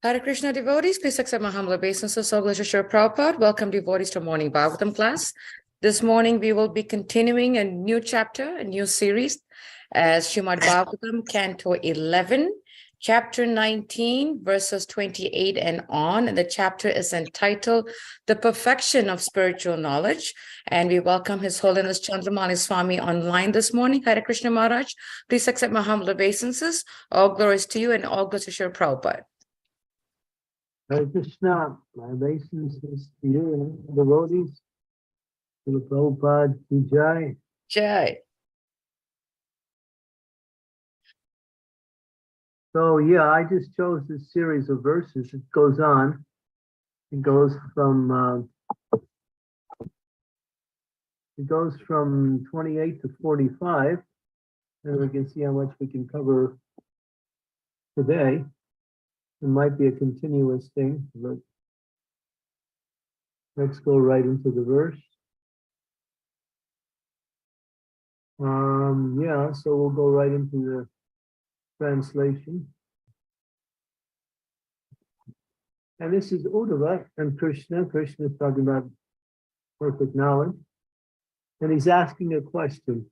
Hare Krishna devotees, please accept my humble obeisances. So glad to share Prabhupada. Welcome devotees to morning Bhagavatam class. This morning we will be continuing a new chapter, a new series as Srimad Bhagavatam, Canto 11, Chapter 19, verses 28 and on. And the chapter is entitled The Perfection of Spiritual Knowledge. And we welcome His Holiness Candramauli Swami online this morning. Hare Krishna Maharaj, please accept my humble obeisances. All glories to you and all glories to share Prabhupada. Hare Krishna, my obeisances to you and the devotees, to the Prabhupada ki Jai. Jai. So yeah, I just chose this series of verses. It goes on. It goes from 28 to 45, and we can see how much we can cover today. It might be a continuous thing, but let's go right into the verse. Yeah, so we'll go right into the translation. And this is Uddhava and Krishna. Krishna is talking about perfect knowledge. And he's asking a question.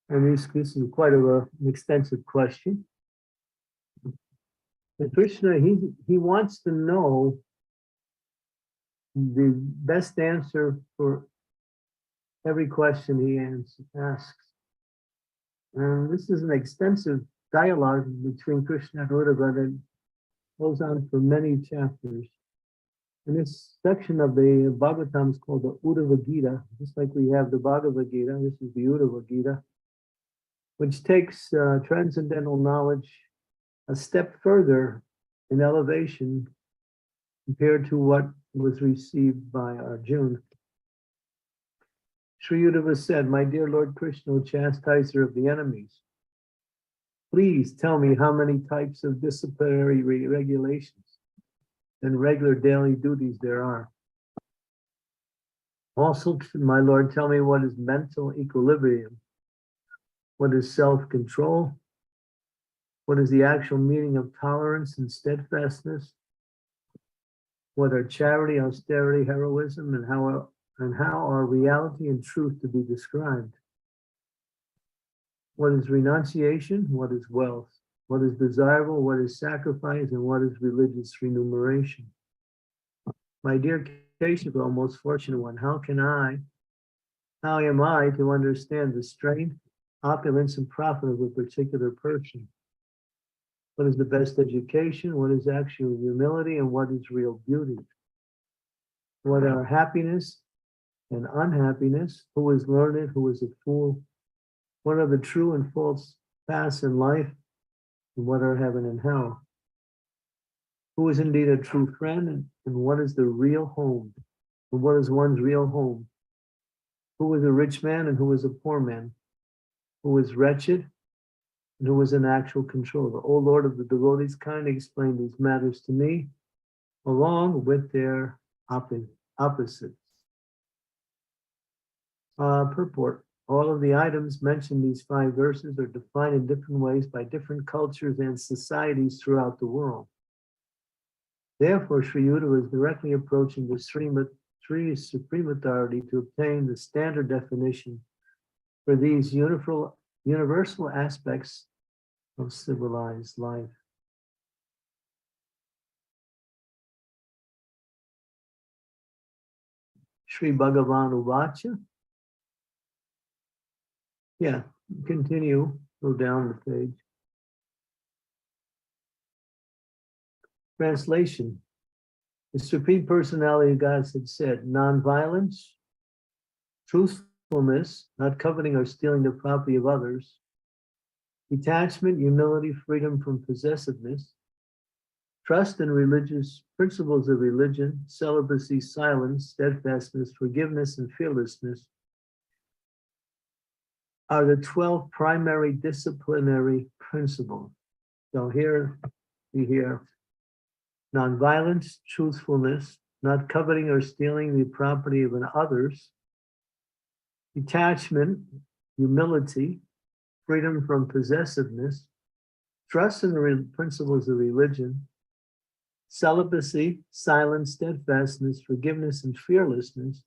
And this is quite an extensive question. And Krishna, he wants to know the best answer for every question he asks. And this is an extensive dialogue between Krishna and Uddhava that goes on for many chapters. And this section of the Bhagavatam is called the Uddhava Gita, just like we have the Bhagavad Gita. This is the Uddhava Gita, which takes transcendental knowledge a step further in elevation compared to what was received by Arjuna. Sri Uddhava said, "My dear Lord Krishna, chastiser of the enemies, please tell me how many types of disciplinary regulations and regular daily duties there are. Also, my Lord, tell me what is mental equilibrium, what is self-control, what is the actual meaning of tolerance and steadfastness, what are charity, austerity, heroism, and how are reality and truth to be described? What is renunciation? What is wealth? What is desirable? What is sacrifice? And what is religious remuneration? My dear Keshava, most fortunate one, how am I to understand the strength, opulence, and profit of a particular person? What is the best education? What is actual humility? And what is real beauty? What are happiness and unhappiness? Who is learned? Who is a fool? What are the true and false paths in life? And what are heaven and hell? Who is indeed a true friend? And what is the real home? And what is one's real home? Who is a rich man and who is a poor man? Who is wretched and who is in actual control? The O Lord of the devotees, kindly explain these matters to me, along with their opposites. Purport. All of the items mentioned in these 5 verses are defined in different ways by different cultures and societies throughout the world. Therefore, Sri Uddhava is directly approaching the Sri Supreme Authority to obtain the standard definition for these universal aspects of civilized life. Sri Bhagavan Uvacha. Yeah, continue, go down the page. Translation. The Supreme Personality of God had said, nonviolence, truthfulness, not coveting or stealing the property of others, detachment, humility, freedom from possessiveness, trust in religious principles of religion, celibacy, silence, steadfastness, forgiveness, and fearlessness are the 12 primary disciplinary principles. So here we hear nonviolence, truthfulness, not coveting or stealing the property of others, detachment, humility, freedom from possessiveness, trust in the principles of religion, celibacy, silence, steadfastness, forgiveness, and fearlessness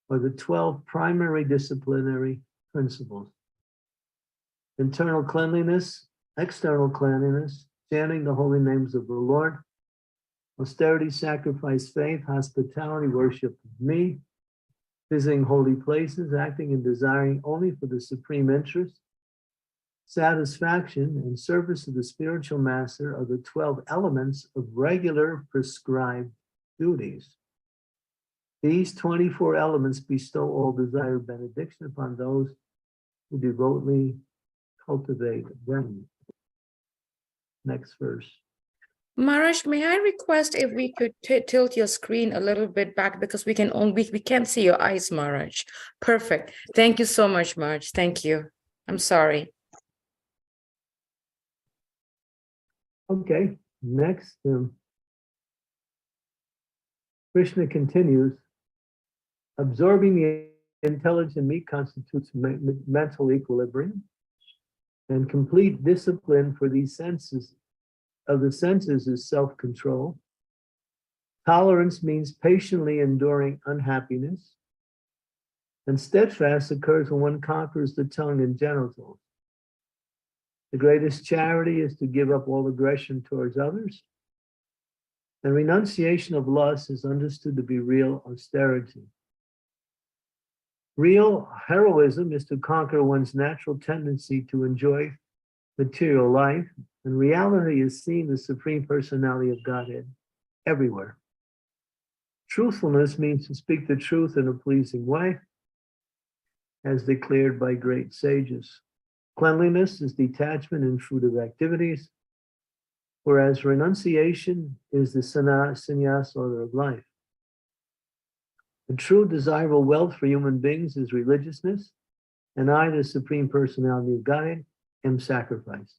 are the 12 primary disciplinary principles. Internal cleanliness, external cleanliness, chanting the holy names of the Lord, austerity, sacrifice, faith, hospitality, worship of me, visiting holy places, acting and desiring only for the supreme interest, satisfaction, and service of the spiritual master are the 12 elements of regular prescribed duties. These 24 elements bestow all desired benediction upon those who devotedly cultivate them. Next verse. Maharaj, may I request if we could tilt your screen a little bit back because we can't see your eyes, Maharaj. Perfect. Thank you so much, Maharaj. Thank you. I'm sorry. Okay, next, Krishna continues, absorbing the intelligent me constitutes mental equilibrium, and complete discipline for these senses of the senses is self-control. Tolerance means patiently enduring unhappiness, and steadfast occurs when one conquers the tongue and genitals. The greatest charity is to give up all aggression towards others, and renunciation of lust is understood to be real austerity. Real heroism is to conquer one's natural tendency to enjoy material life, and reality is seeing the Supreme Personality of Godhead everywhere. Truthfulness means to speak the truth in a pleasing way, as declared by great sages. Cleanliness is detachment and fruitive activities, whereas renunciation is the sannyas order of life. The true desirable wealth for human beings is religiousness, and I, the Supreme Personality of Godhead, am sacrifice.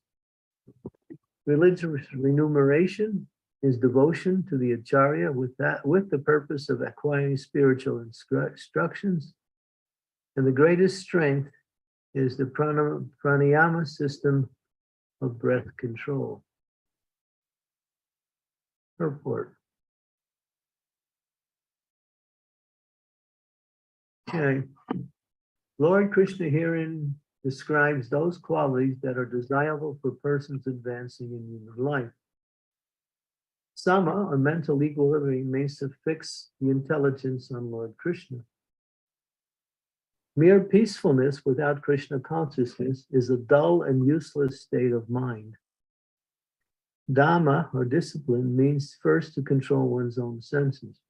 Religious remuneration is devotion to the acharya with the purpose of acquiring spiritual instructions, and the greatest strength is the pranayama system of breath control. Purport. Okay. Lord Krishna herein describes those qualities that are desirable for persons advancing in human life. Sama, or mental equilibrium, means to fix the intelligence on Lord Krishna. Mere peacefulness without Krishna consciousness is a dull and useless state of mind. Dhamma, or discipline, means first to control one's own senses.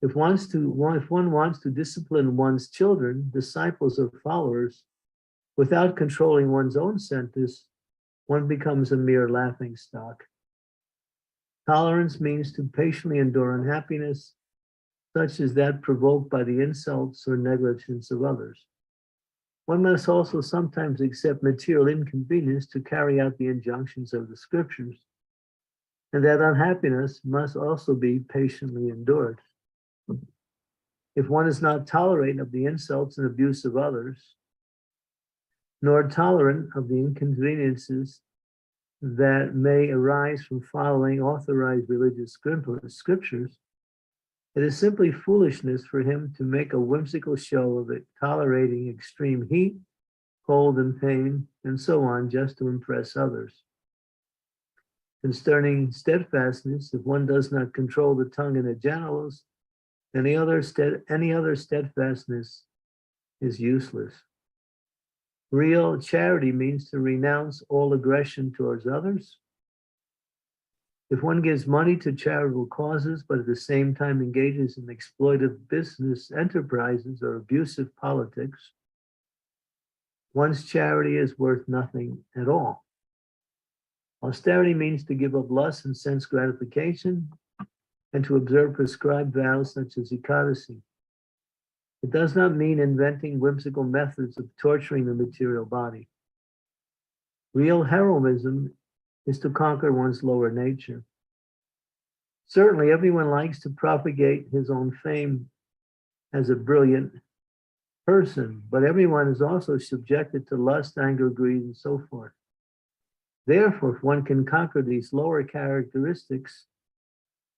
If one wants to discipline one's children, disciples, or followers, without controlling one's own senses, one becomes a mere laughingstock. Tolerance means to patiently endure unhappiness, such as that provoked by the insults or negligence of others. One must also sometimes accept material inconvenience to carry out the injunctions of the scriptures, and that unhappiness must also be patiently endured. If one is not tolerant of the insults and abuse of others, nor tolerant of the inconveniences that may arise from following authorized religious scriptures, it is simply foolishness for him to make a whimsical show of it, tolerating extreme heat, cold, and pain, and so on, just to impress others. Concerning steadfastness, if one does not control the tongue and the genitals, any other steadfastness is useless. Real charity means to renounce all aggression towards others. If one gives money to charitable causes, but at the same time engages in exploitive business enterprises or abusive politics, one's charity is worth nothing at all. Austerity means to give up lust and sense gratification and to observe prescribed vows such as Ekadasi. It does not mean inventing whimsical methods of torturing the material body. Real heroism is to conquer one's lower nature. Certainly, everyone likes to propagate his own fame as a brilliant person, but everyone is also subjected to lust, anger, greed, and so forth. Therefore, if one can conquer these lower characteristics,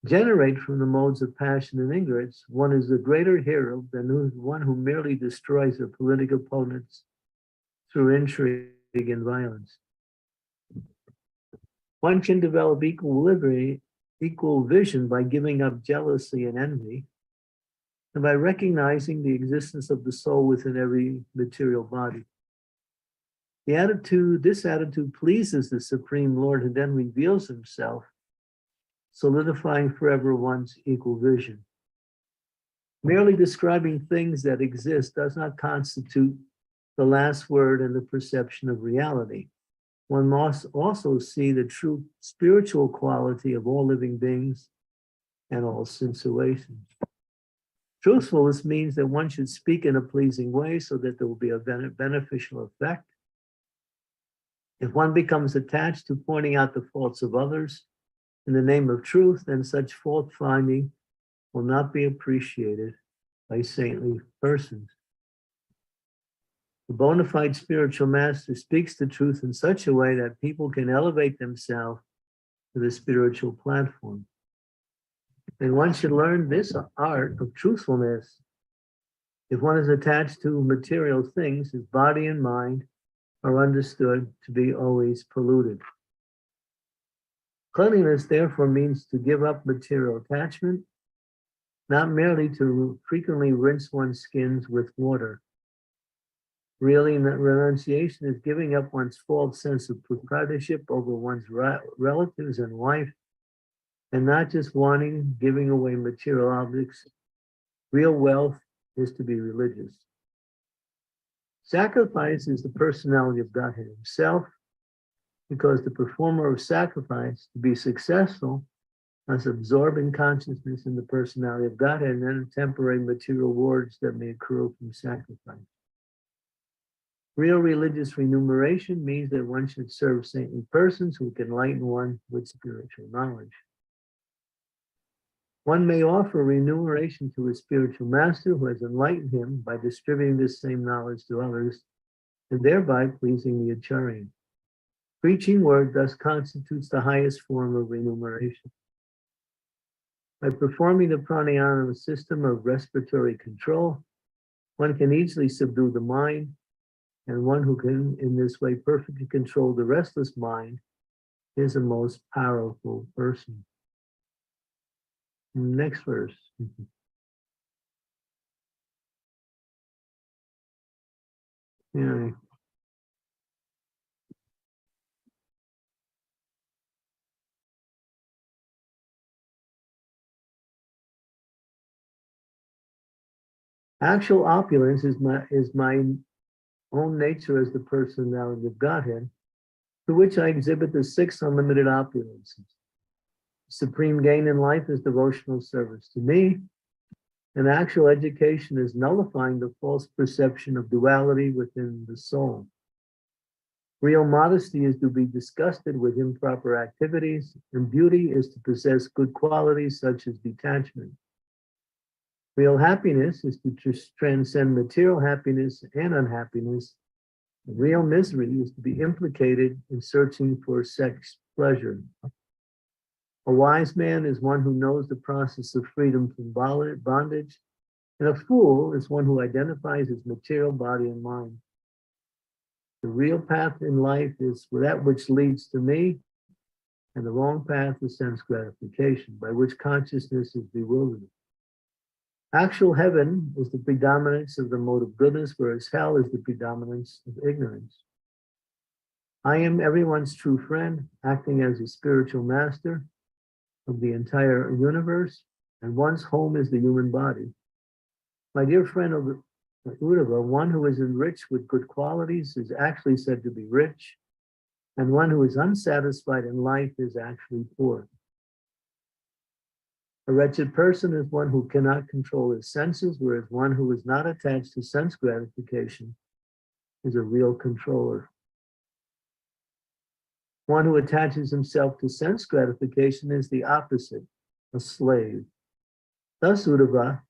generate from the modes of passion and ignorance, one is a greater hero than one who merely destroys their political opponents through intrigue and violence. One can develop equal vision by giving up jealousy and envy, and by recognizing the existence of the soul within every material body. This attitude pleases the Supreme Lord, who then reveals himself, solidifying forever one's equal vision. Merely describing things that exist does not constitute the last word in the perception of reality. One must also see the true spiritual quality of all living beings and all situations. Truthfulness means that one should speak in a pleasing way so that there will be a beneficial effect. If one becomes attached to pointing out the faults of others in the name of truth, then such fault finding will not be appreciated by saintly persons. The bona fide spiritual master speaks the truth in such a way that people can elevate themselves to the spiritual platform. And one should learn this art of truthfulness. If one is attached to material things, his body and mind are understood to be always polluted. Cleanliness, therefore, means to give up material attachment, not merely to frequently rinse one's skins with water. Really, renunciation is giving up one's false sense of proprietorship over one's relatives and wife, and not just giving away material objects. Real wealth is to be religious. Sacrifice is the personality of Godhead himself, because the performer of sacrifice, to be successful, must absorb in consciousness in the personality of Godhead and then temporary material rewards that may accrue from sacrifice. Real religious remuneration means that one should serve saintly persons who can enlighten one with spiritual knowledge. One may offer remuneration to a spiritual master who has enlightened him by distributing this same knowledge to others, and thereby pleasing the Acharya. Preaching word thus constitutes the highest form of remuneration. By performing the pranayama system of respiratory control, one can easily subdue the mind, and one who can in this way perfectly control the restless mind is a most powerful person. Next verse. Yeah. Actual opulence is my own nature as the personality of Godhead, to which I exhibit the 6 unlimited opulences. Supreme gain in life is devotional service to me, and actual education is nullifying the false perception of duality within the soul. Real modesty is to be disgusted with improper activities, and beauty is to possess good qualities such as detachment. Real happiness is to transcend material happiness and unhappiness. Real misery is to be implicated in searching for sex pleasure. A wise man is one who knows the process of freedom from bondage, and a fool is one who identifies his material body and mind. The real path in life is that which leads to me, and the wrong path is sense gratification, by which consciousness is bewildered. Actual heaven is the predominance of the mode of goodness, whereas hell is the predominance of ignorance. I am everyone's true friend, acting as a spiritual master, of the entire universe, and one's home is the human body. My dear friend Uddhava, one who is enriched with good qualities is actually said to be rich, and one who is unsatisfied in life is actually poor. A wretched person is one who cannot control his senses, whereas one who is not attached to sense gratification is a real controller. One who attaches himself to sense gratification is the opposite, a slave. Thus, Uddhava,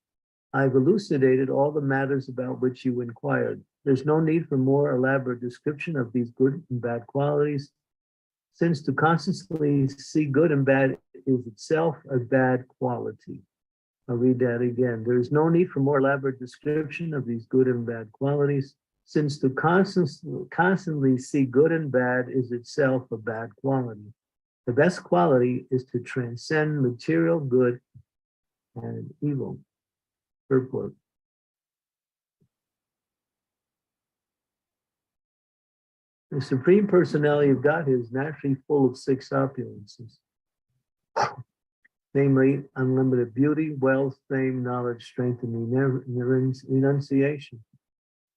I've elucidated all the matters about which you inquired. There's no need for more elaborate description of these good and bad qualities, since to constantly see good and bad is itself a bad quality. I'll read that again. There is no need for more elaborate description of these good and bad qualities, since to constantly see good and bad is itself a bad quality. The best quality is to transcend material good and evil. Purport. The Supreme Personality of Godhead is naturally full of six opulences, namely unlimited beauty, wealth, fame, knowledge, strength, and renunciation.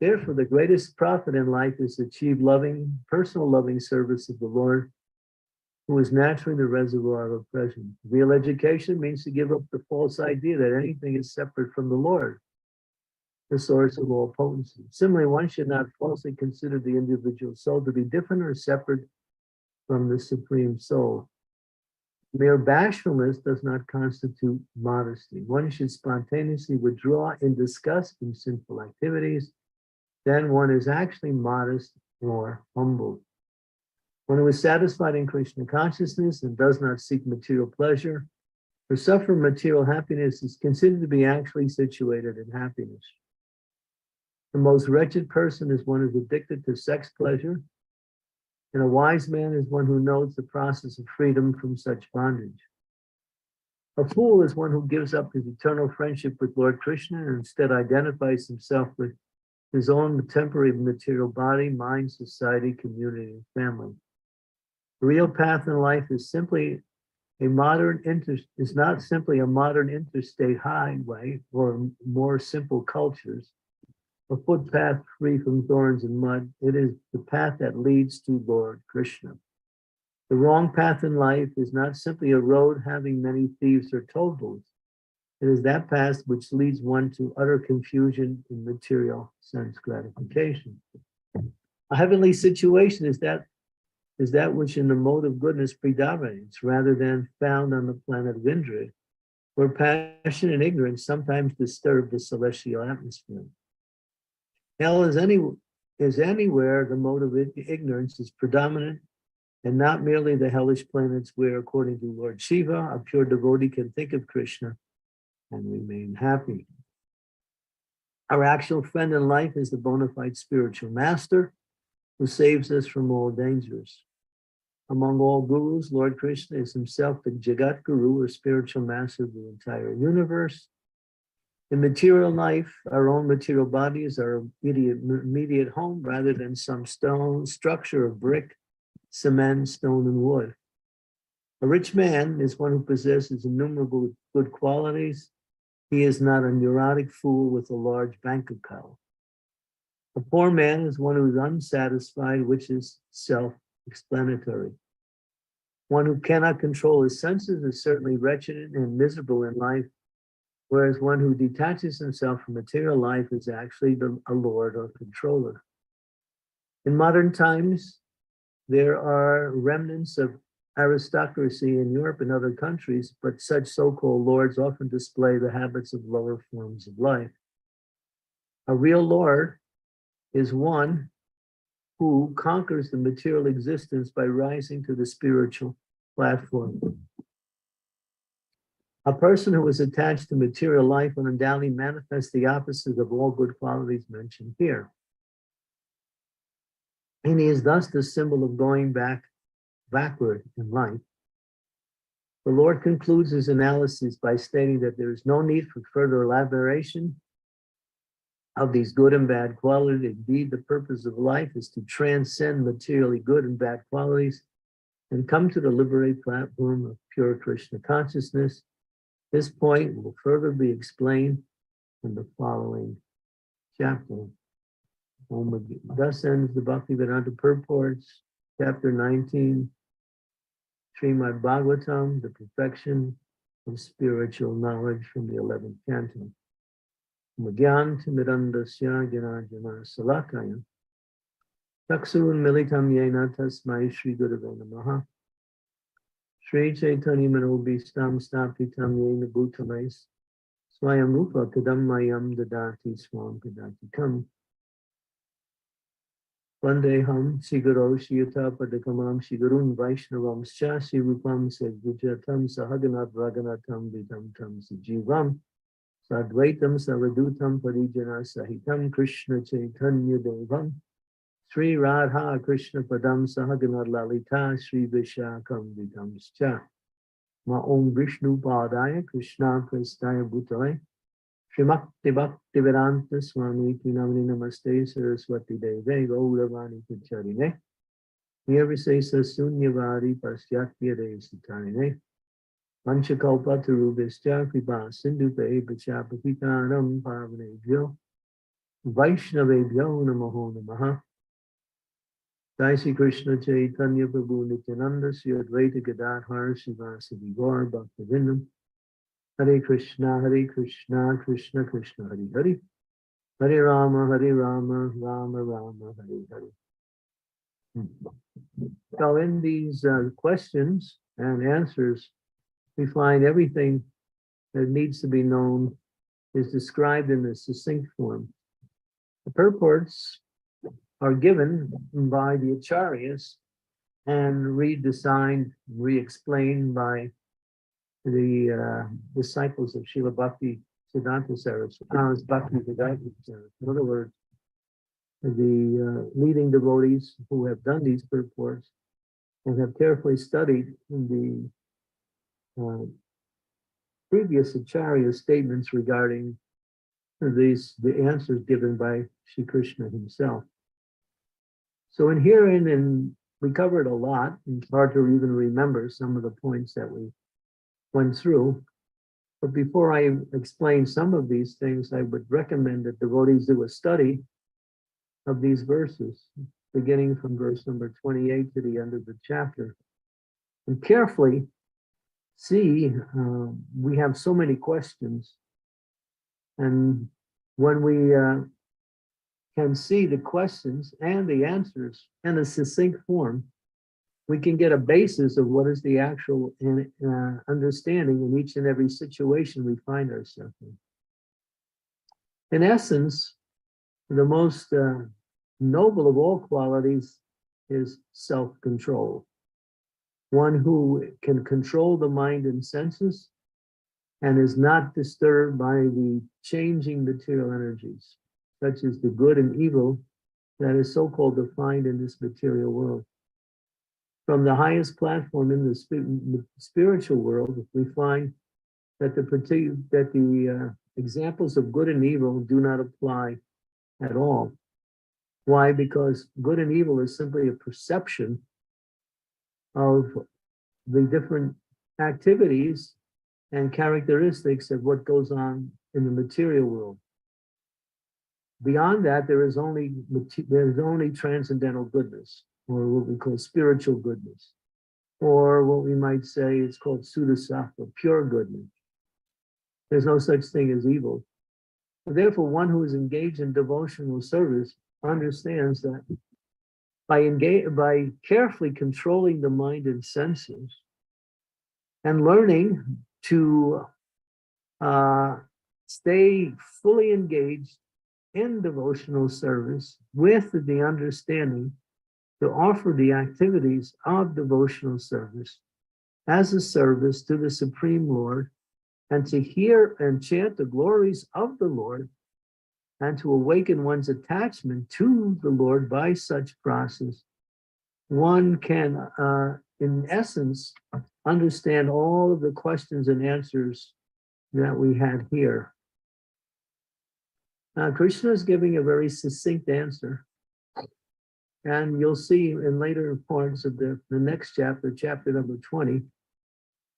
Therefore, the greatest profit in life is to achieve personal loving service of the Lord, who is naturally the reservoir of pleasure. Real education means to give up the false idea that anything is separate from the Lord, the source of all potency. Similarly, one should not falsely consider the individual soul to be different or separate from the Supreme Soul. Mere bashfulness does not constitute modesty. One should spontaneously withdraw in disgust from sinful activities. Then one is actually modest or humble. One who is satisfied in Krishna consciousness and does not seek material pleasure or suffer material happiness is considered to be actually situated in happiness. The most wretched person is one who is addicted to sex pleasure, and a wise man is one who knows the process of freedom from such bondage. A fool is one who gives up his eternal friendship with Lord Krishna and instead identifies himself with his own temporary material body, mind, society, community, and family. The real path in life is not simply a modern interstate highway or more simple cultures, a footpath free from thorns and mud. It is the path that leads to Lord Krishna. The wrong path in life is not simply a road having many thieves or toll booths. It is that path which leads one to utter confusion in material sense gratification. A heavenly situation is that which in the mode of goodness predominates rather than found on the planet of Indra, where passion and ignorance sometimes disturb the celestial atmosphere. Hell is anywhere the mode of ignorance is predominant, and not merely the hellish planets where, according to Lord Shiva, a pure devotee can think of Krishna and remain happy. Our actual friend in life is the bona fide spiritual master who saves us from all dangers. Among all gurus, Lord Krishna is himself the Jagat Guru, or spiritual master of the entire universe. In material life, our own material body is our immediate home rather than some structure of brick, cement, stone, and wood. A rich man is one who possesses innumerable good qualities. He is not a neurotic fool with a large bank account. A poor man is one who is unsatisfied, which is self-explanatory. One who cannot control his senses is certainly wretched and miserable in life, whereas one who detaches himself from material life is actually a lord or controller. In modern times, there are remnants of aristocracy in Europe and other countries, but such so-called lords often display the habits of lower forms of life. A real lord is one who conquers the material existence by rising to the spiritual platform. A person who is attached to material life will undoubtedly manifest the opposite of all good qualities mentioned here. And he is thus the symbol of going backward in life. The Lord concludes his analysis by stating that there is no need for further elaboration of these good and bad qualities. Indeed, the purpose of life is to transcend materially good and bad qualities and come to the liberated platform of pure Krishna consciousness. This point will further be explained in the following chapter. Thus ends the Bhaktivedanta Purports, chapter 19, Srimad Bhagavatam, the perfection of spiritual knowledge from the 11th canto. Magyan Timidandasya Gyanarjana Salakaya Taksurun Militam Yena Tasmai Shri Gurave Namaha Shri Chaitanya Manobhistam Stapitam Yena Bhutamais Swayam Rupa Kadam Mayam Dadati Swam Kadatikam Vandeham Siguro Shiyata Padakamam Sigurun Vaishnavam Shasi Rupam Sedvijatam Sahaganat Raganatam Vidam Tam Sijivam Sadvaitam Savadutam Parijana Sahitam Krishna Chaitanya Devam Sri Radha Krishna Padam Sahagana Lalita Sri Vishakam Vidamscha Ma Om Vishnu Padaya Krishna Prestaya Bhutale Srimakti Bhakti Vedanta Swami Tinamani Namaste Saraswati Deve Gauravani Pacharine Nirvisesa Sunyavari Pasyatya Devasitarine Panchakalpa Tarubhischa Kripa Sindhupe Pachapakitanam Pavanebhyo Vaishnavebhyo Namaho Namaha Jai Sri Krishna Chaitanya Prabhu Nityananda Sri Advaita Gadadhar Srivasadi Gaur Bhaktivinoda Hare Krishna Krishna Krishna Hare Hare Hare Rama Rama Rama Hare Hare. So in these questions and answers, we find everything that needs to be known is described in a succinct form. The purports are given by the acharyas and redesigned, re-explained by the disciples of Srila Bhakti Siddhanta Saraswati, Bhakti Siddhanta Saraswati. In other words, the leading devotees who have done these purports and have carefully studied the previous acharya statements regarding the answers given by Sri Krishna himself. So in herein, and we covered a lot, and it's hard to even remember some of the points that we went through. But before I explain some of these things, I would recommend that devotees do a study of these verses, beginning from verse number 28 to the end of the chapter, and carefully see, we have so many questions, and when we can see the questions and the answers in a succinct form, we can get a basis of what is the actual understanding in each and every situation we find ourselves in. In essence, the most noble of all qualities is self-control. One who can control the mind and senses and is not disturbed by the changing material energies, such as the good and evil that is so-called defined in this material world. From the highest platform in the spiritual world, we find that the examples of good and evil do not apply at all. Why? Because good and evil is simply a perception of the different activities and characteristics of what goes on in the material world. Beyond that, there's only transcendental goodness, or what we call spiritual goodness, or what we might say is called Sudasattva, pure goodness. There's no such thing as evil. Therefore, one who is engaged in devotional service understands that by carefully controlling the mind and senses and learning to stay fully engaged in devotional service with the understanding to offer the activities of devotional service as a service to the Supreme Lord, and to hear and chant the glories of the Lord, and to awaken one's attachment to the Lord by such process, one can, in essence, understand all of the questions and answers that we had here. Krishna is giving a very succinct answer And you'll see in later parts of the next chapter, chapter number 20,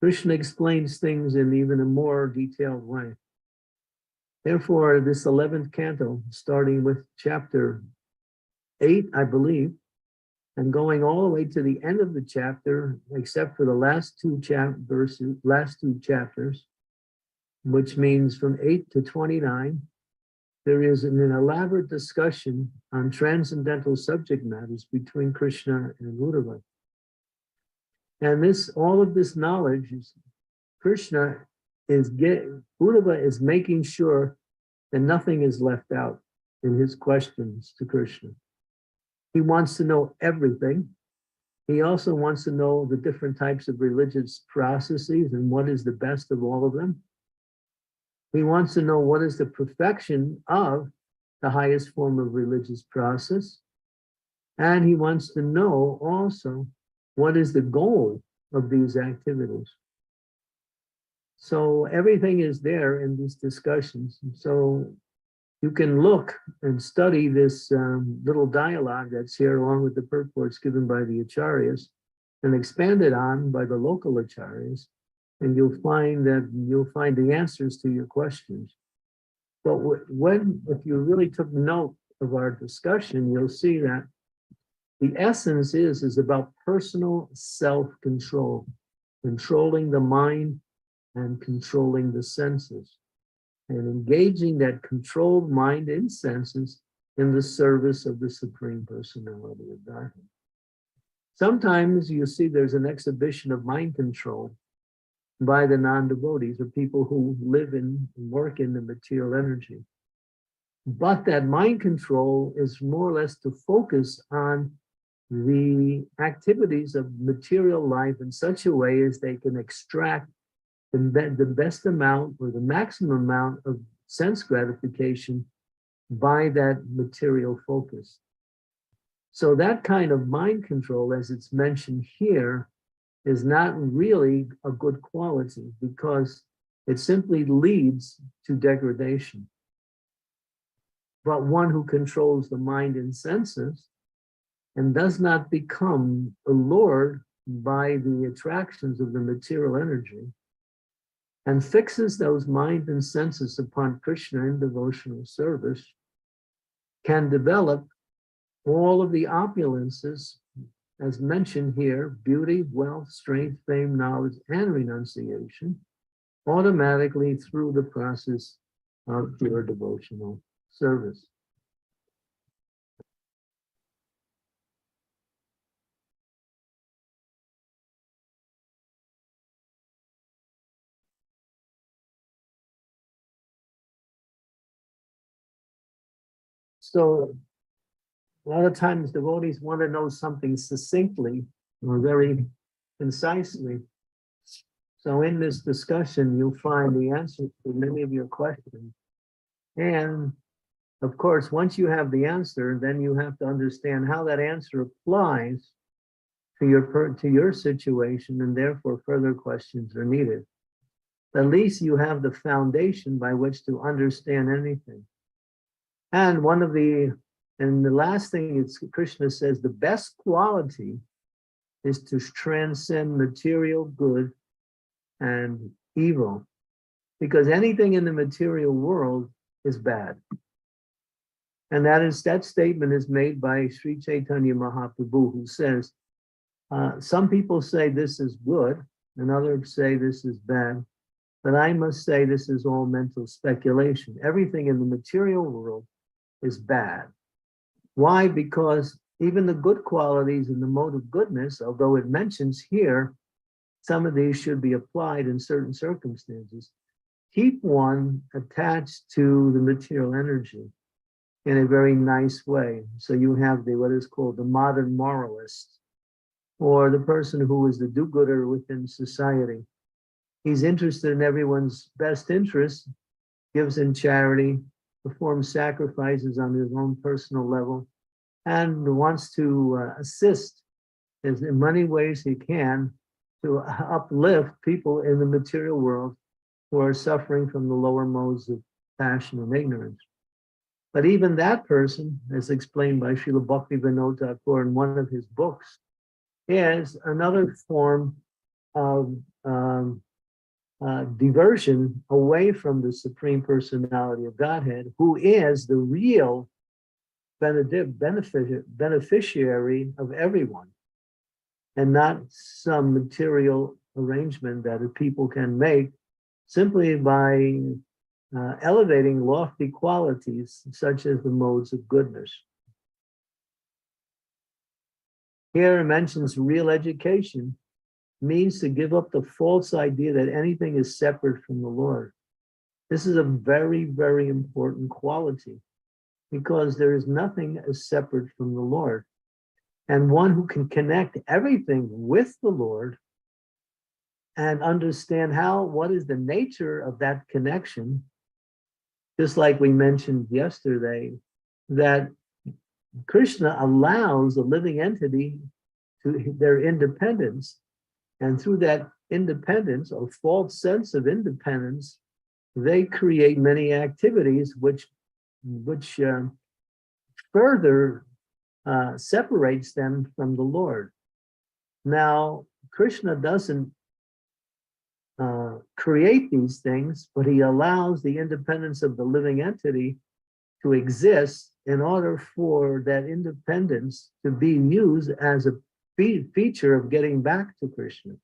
Krishna explains things in even a more detailed way. Therefore, this 11th canto, starting with chapter 8, I believe, and going all the way to the end of the chapter, except for the last two chapters, which means from 8 to 29, there is an elaborate discussion on transcendental subject matters between Krishna and Uddhava. And all of this knowledge is Krishna Uddhava is making sure that nothing is left out in his questions to Krishna. He wants to know everything. He also wants to know the different types of religious processes and what is the best of all of them. He wants to know what is the perfection of the highest form of religious process. And he wants to know also what is the goal of these activities. So everything is there in these discussions. So you can look and study this little dialogue that's here along with the purports given by the acharyas and expanded on by the local acharyas. And you'll find the answers to your questions. But if you really took note of our discussion, you'll see that the essence is about personal self-control, controlling the mind and controlling the senses, and engaging that controlled mind and senses in the service of the Supreme Personality of Godhead. Sometimes you see there's an exhibition of mind control by the non-devotees or people who live and work in the material energy. But that mind control is more or less to focus on the activities of material life in such a way as they can extract the best amount or the maximum amount of sense gratification by that material focus. So that kind of mind control, as it's mentioned here, is not really a good quality because it simply leads to degradation. But one who controls the mind and senses and does not become allured by the attractions of the material energy and fixes those mind and senses upon Krishna in devotional service can develop all of the opulences as mentioned here, beauty, wealth, strength, fame, knowledge, and renunciation, automatically through the process of pure devotional service. So a lot of times devotees want to know something succinctly or very concisely. So in this discussion, you'll find the answer to many of your questions. And of course, once you have the answer, then you have to understand how that answer applies to your situation, and therefore further questions are needed. At least you have the foundation by which to understand anything. And the last thing is Krishna says the best quality is to transcend material good and evil, because anything in the material world is bad. And that statement is made by Sri Chaitanya Mahaprabhu, who says, some people say this is good and others say this is bad, but I must say this is all mental speculation. Everything in the material world is bad. Why? Because even the good qualities in the mode of goodness, although it mentions here, some of these should be applied in certain circumstances, keep one attached to the material energy in a very nice way. So you have what is called the modern moralist, or the person who is the do-gooder within society. He's interested in everyone's best interest, gives in charity, performs sacrifices on his own personal level, and wants to assist in many ways he can to uplift people in the material world who are suffering from the lower modes of passion and ignorance. But even that person, as explained by Srila Bhaktivinoda Thakur in one of his books, is another form of diversion away from the Supreme Personality of Godhead, who is the real beneficiary of everyone, and not some material arrangement that people can make simply by elevating lofty qualities such as the modes of goodness. Here it mentions real education means to give up the false idea that anything is separate from the Lord. This is a very, very important quality because there is nothing as separate from the Lord. And one who can connect everything with the Lord and understand what is the nature of that connection, just like we mentioned yesterday, that Krishna allows a living entity to their independence. And through that independence, or false sense of independence, they create many activities which further separates them from the Lord. Now, Krishna doesn't create these things, but he allows the independence of the living entity to exist in order for that independence to be used as a feature of getting back to Krishna.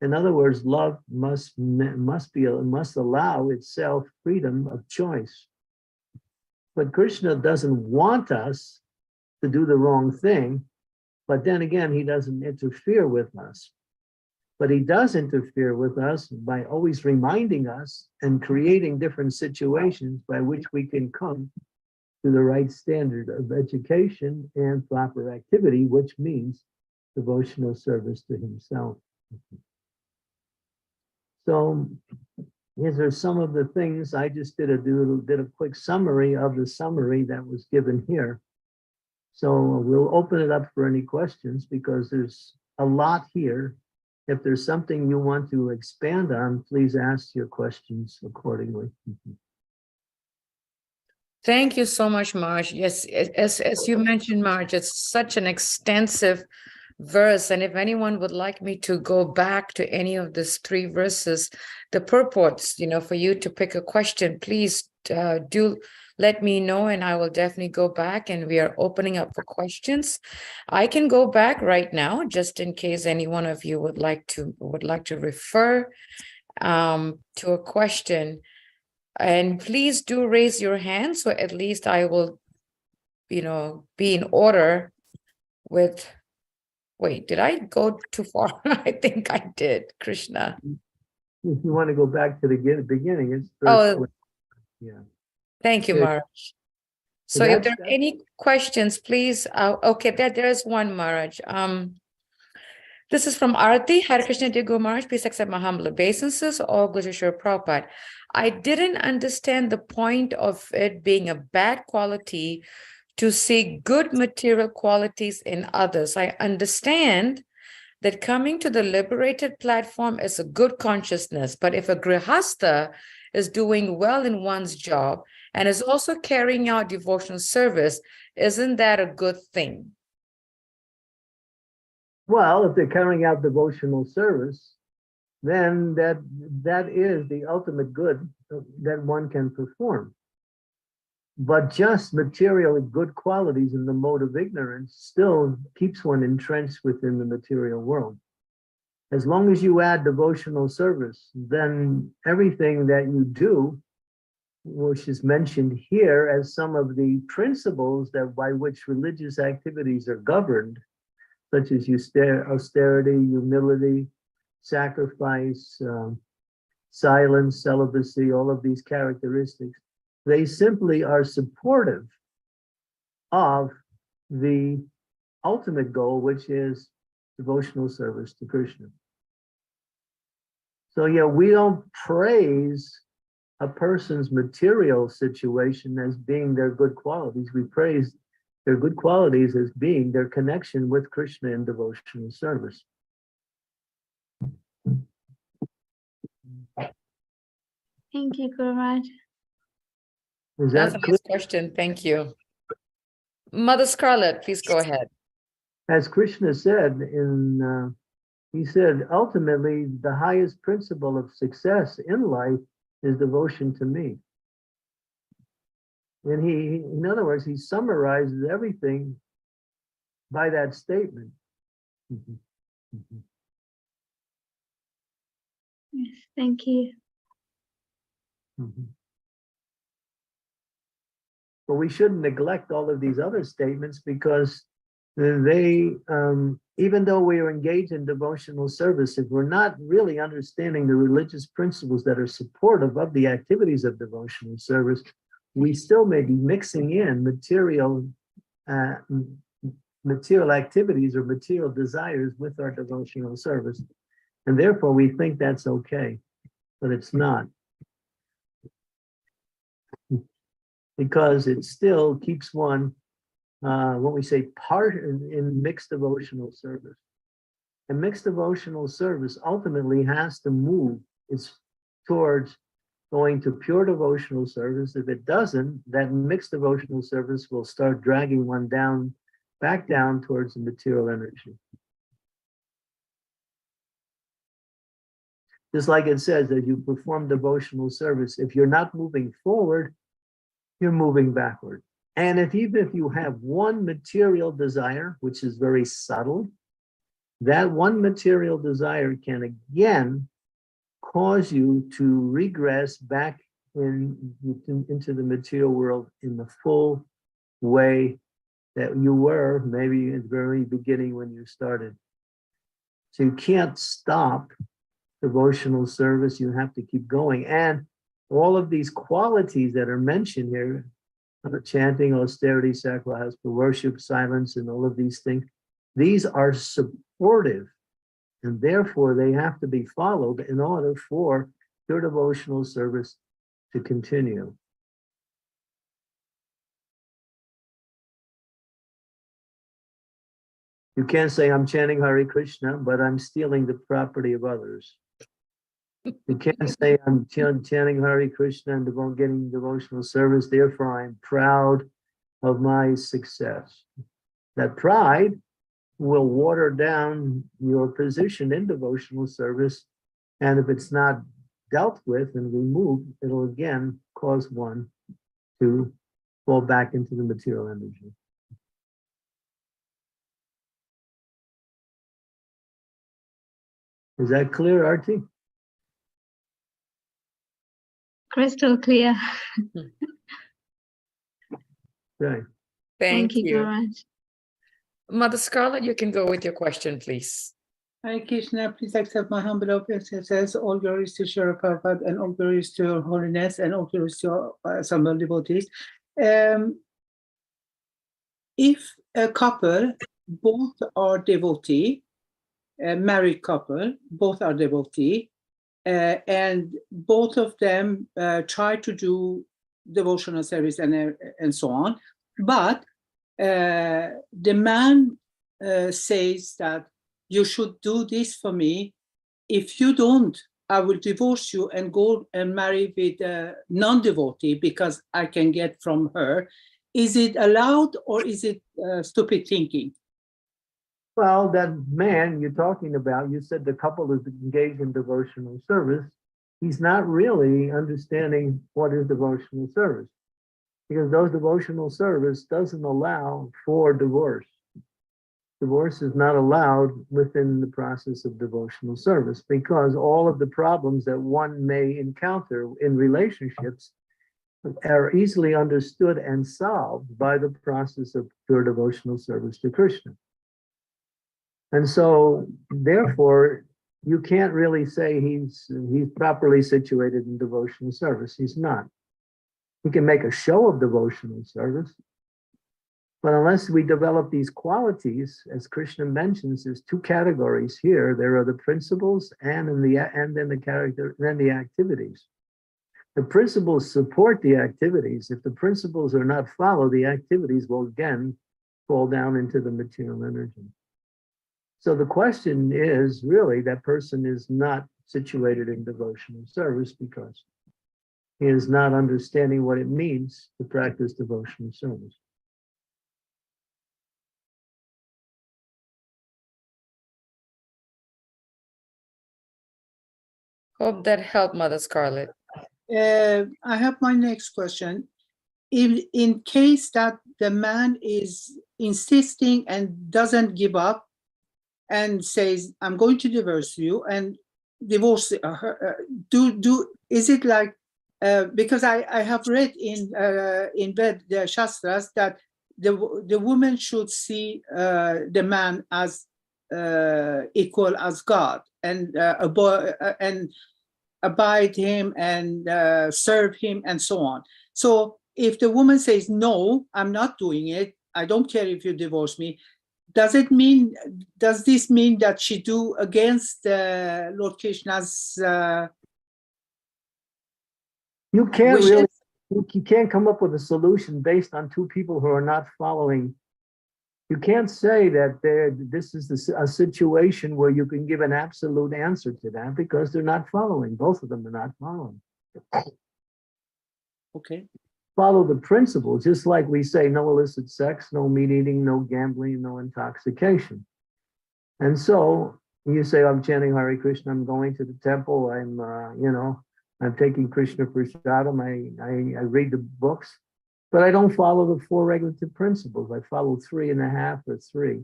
In other words, love must allow itself freedom of choice. But Krishna doesn't want us to do the wrong thing, but then again, he doesn't interfere with us. But he does interfere with us by always reminding us and creating different situations by which we can come to the right standard of education and proper activity, which means devotional service to himself. So these are some of the things. I just did a quick summary of the summary that was given here. So we'll open it up for any questions because there's a lot here. If there's something you want to expand on, please ask your questions accordingly. Thank you so much, Marge. Yes, as you mentioned, Marge, it's such an extensive verse. And if anyone would like me to go back to any of these 3 verses, the purports, for you to pick a question, please do let me know, and I will definitely go back, and we are opening up for questions. I can go back right now, just in case any one of you would like to refer to a question. And please do raise your hand, so at least I will, be in order with. Wait, did I go too far? I think I did, Krishna. If you want to go back to the beginning, it's yeah. Thank you, Maharaj. So if there are any questions, please. Okay, there is one, Maharaj. This is from Arati. Hare Krishna, dear Guru Maharaj, please accept my humble obeisances. All Guru Shri Prabhupada. I didn't understand the point of it being a bad quality to see good material qualities in others. I understand that coming to the liberated platform is a good consciousness, but if a grihastha is doing well in one's job and is also carrying out devotional service, isn't that a good thing? Well, if they're carrying out devotional service, then that is the ultimate good that one can perform. But just material good qualities in the mode of ignorance still keeps one entrenched within the material world. As long as you add devotional service, then everything that you do, which is mentioned here as some of the principles that by which religious activities are governed, such as austerity, humility, sacrifice, silence, celibacy, all of these characteristics, they simply are supportive of the ultimate goal, which is devotional service to Krishna. So yeah, we don't praise a person's material situation as being their good qualities. We praise their good qualities as being their connection with Krishna in devotional service. Thank you, Guru Maharaj. Is That's a that clear? nice question. Thank you. Mother Scarlett, please go ahead. As Krishna said he said, ultimately, the highest principle of success in life is devotion to me. And in other words, he summarizes everything by that statement. Yes, thank you. But we shouldn't neglect all of these other statements because they, even though we are engaged in devotional service, if we're not really understanding the religious principles that are supportive of the activities of devotional service, we still may be mixing in material activities or material desires with our devotional service. And therefore, we think that's okay, but it's not. Because it still keeps one, what we say, part in mixed devotional service. And mixed devotional service ultimately has to move towards going to pure devotional service. If it doesn't, that mixed devotional service will start dragging one down, back down towards the material energy. Just like it says that you perform devotional service, if you're not moving forward, you're moving backward. And even if you have one material desire, which is very subtle, that one material desire can again cause you to regress back into the material world in the full way that you were maybe at the very beginning when you started. So you can't stop devotional service, you have to keep going. And all of these qualities that are mentioned here, chanting, austerity, sacrifice for worship, silence, and all of these things, these are supportive, and therefore they have to be followed in order for your devotional service to continue. You can't say, I'm chanting Hare Krishna, but I'm stealing the property of others. You can't say I'm chanting Hare Krishna and getting devotional service, therefore I'm proud of my success. That pride will water down your position in devotional service, and if it's not dealt with and removed, it'll again cause one to fall back into the material energy. Is that clear, Arti? Crystal clear. Okay. Thank you very you. much. Mother Scarlett, you can go with your question, please. Hare Krishna, please accept my humble obeisances. All glories to Srila Prabhupada, and all glories to your holiness, and all glories to your assembled devotees. If a couple, both are devotee, a married couple, both are devotee, and both of them try to do devotional service and so on, but the man says that you should do this for me. If you don't, I will divorce you and go and marry with a non-devotee because I can get from her. Is it allowed, or is it stupid thinking? Well, that man you're talking about, you said the couple is engaged in devotional service. He's not really understanding what is devotional service, because those devotional service doesn't allow for divorce. Divorce is not allowed within the process of devotional service, because all of the problems that one may encounter in relationships are easily understood and solved by the process of pure devotional service to Krishna. And so, therefore, you can't really say he's properly situated in devotional service. He's not. He can make a show of devotional service, but unless we develop these qualities, as Krishna mentions, there's two categories here. There are the principles and then the activities. The principles support the activities. If the principles are not followed, the activities will again fall down into the material energy. So the question is really that person is not situated in devotional service because He is not understanding what it means to practice devotional service. Hope that helped, Mother Scarlett. I have my next question. In case that the man is insisting and doesn't give up and says, I'm going to divorce you and divorce her, is it like, because I have read in the Shastras that the woman should see the man as equal as God and abide him and serve him and so on. So if the woman says, no, I'm not doing it, I don't care if you divorce me, does this mean that she do against Lord Krishna's You can't wishes? really, you can't come up with a solution based on two people who are not following. You can't say that this is a situation where you can give an absolute answer to that because they're not following. Both of them are not following. Okay. Follow the principles, just like we say, no illicit sex, no meat eating, no gambling, no intoxication. And so you say, I'm chanting Hare Krishna, I'm going to the temple, I'm taking Krishna prasadam, I read the books, but I don't follow the four regulative principles. I follow 3.5 or 3.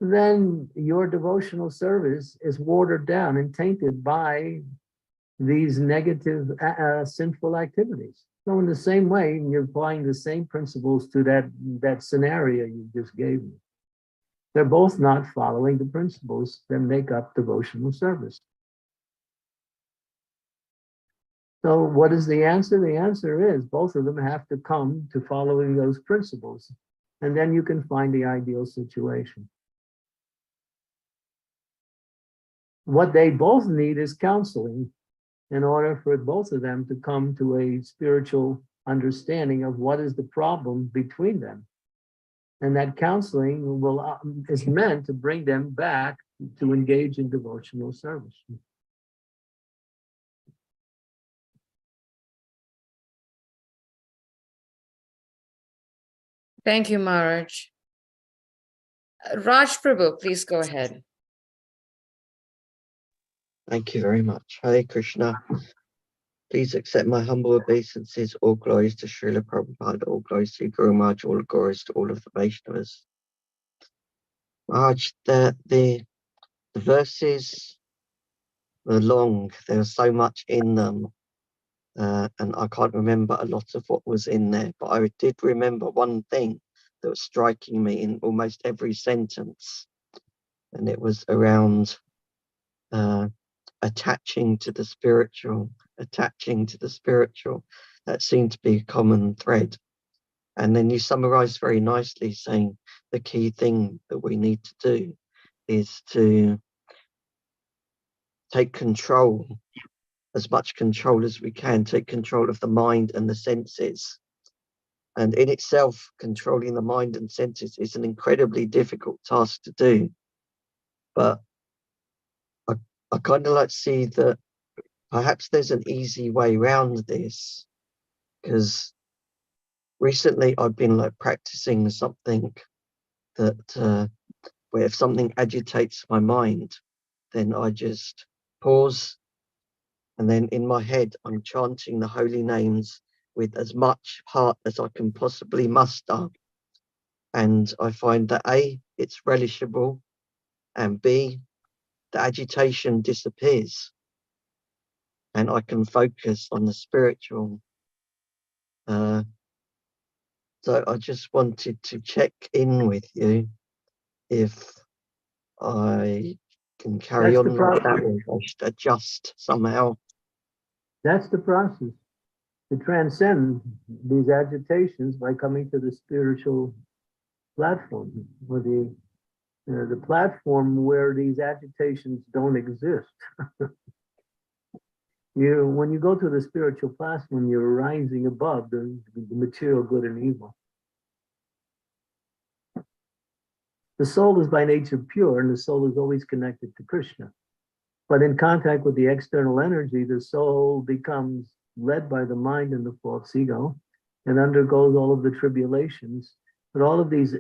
Then your devotional service is watered down and tainted by these negative, sinful activities. So in the same way, you're applying the same principles to that scenario you just gave me. They're both not following the principles that make up devotional service. So what is the answer? The answer is both of them have to come to following those principles, and then you can find the ideal situation. What they both need is counseling in order for both of them to come to a spiritual understanding of what is the problem between them. And that counseling is meant to bring them back to engage in devotional service. Thank you, Maharaj. Raj Prabhu, please go ahead. Thank you very much. Hare Krishna. Please accept my humble obeisances. All glories to Srila Prabhupada, all glories to Guru Maharaj, all glories to all of the Vaishnavas. Maharaj, the verses were long. There was so much in them, and I can't remember a lot of what was in there, but I did remember one thing that was striking me in almost every sentence, and it was around attaching to the spiritual. That seemed to be a common thread. And then you summarized very nicely saying the key thing that we need to do is to take control, as much control as we can, take control of the mind and the senses. And in itself, controlling the mind and senses is an incredibly difficult task to do. But I kind of like to see that perhaps there's an easy way around this, because recently I've been like practicing something that where if something agitates my mind, then I just pause, and then in my head I'm chanting the holy names with as much heart as I can possibly muster. And I find that A, it's relishable, and B, the agitation disappears and I can focus on the spiritual. So I just wanted to check in with you if I can carry That's the on like that, problem. or I should adjust somehow. That's the process. To transcend these agitations by coming to the spiritual platform, or the platform where these agitations don't exist. When you go to the spiritual platform, you're rising above the material good and evil. The soul is by nature pure, and the soul is always connected to Krishna. But in contact with the external energy, the soul becomes led by the mind and the false ego, and undergoes all of the tribulations. But all of these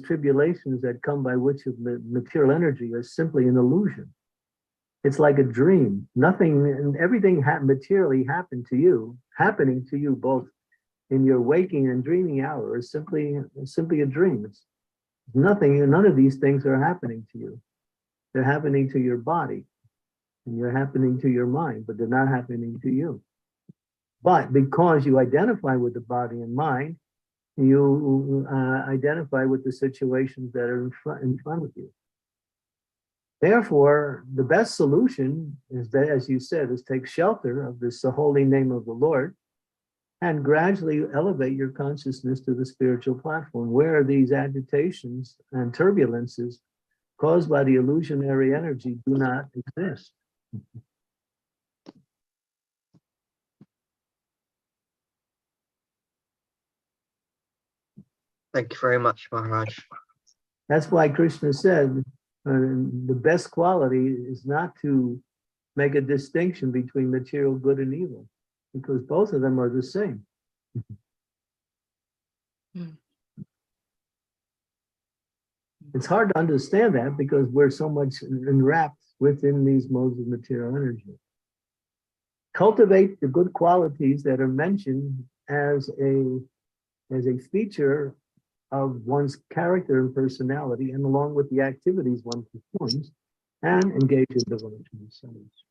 tribulations that come by which of material energy are simply an illusion. It's like a dream. Nothing and everything materially happening to you both in your waking and dreaming hour is simply a dream. It's nothing. None of these things are happening to you. They're happening to your body, and you're happening to your mind, but they're not happening to you. But because you identify with the body and mind, you identify with the situations that are in front of you. Therefore, the best solution is that, as you said, is take shelter of this holy name of the Lord and gradually elevate your consciousness to the spiritual platform where these agitations and turbulences caused by the illusionary energy do not exist. Thank you very much, Maharaj. That's why Krishna said the best quality is not to make a distinction between material good and evil, because both of them are the same. It's hard to understand that because we're so much enwrapped within these modes of material energy. Cultivate the good qualities that are mentioned as a feature of one's character and personality, and along with the activities one performs, and engage in devotional service.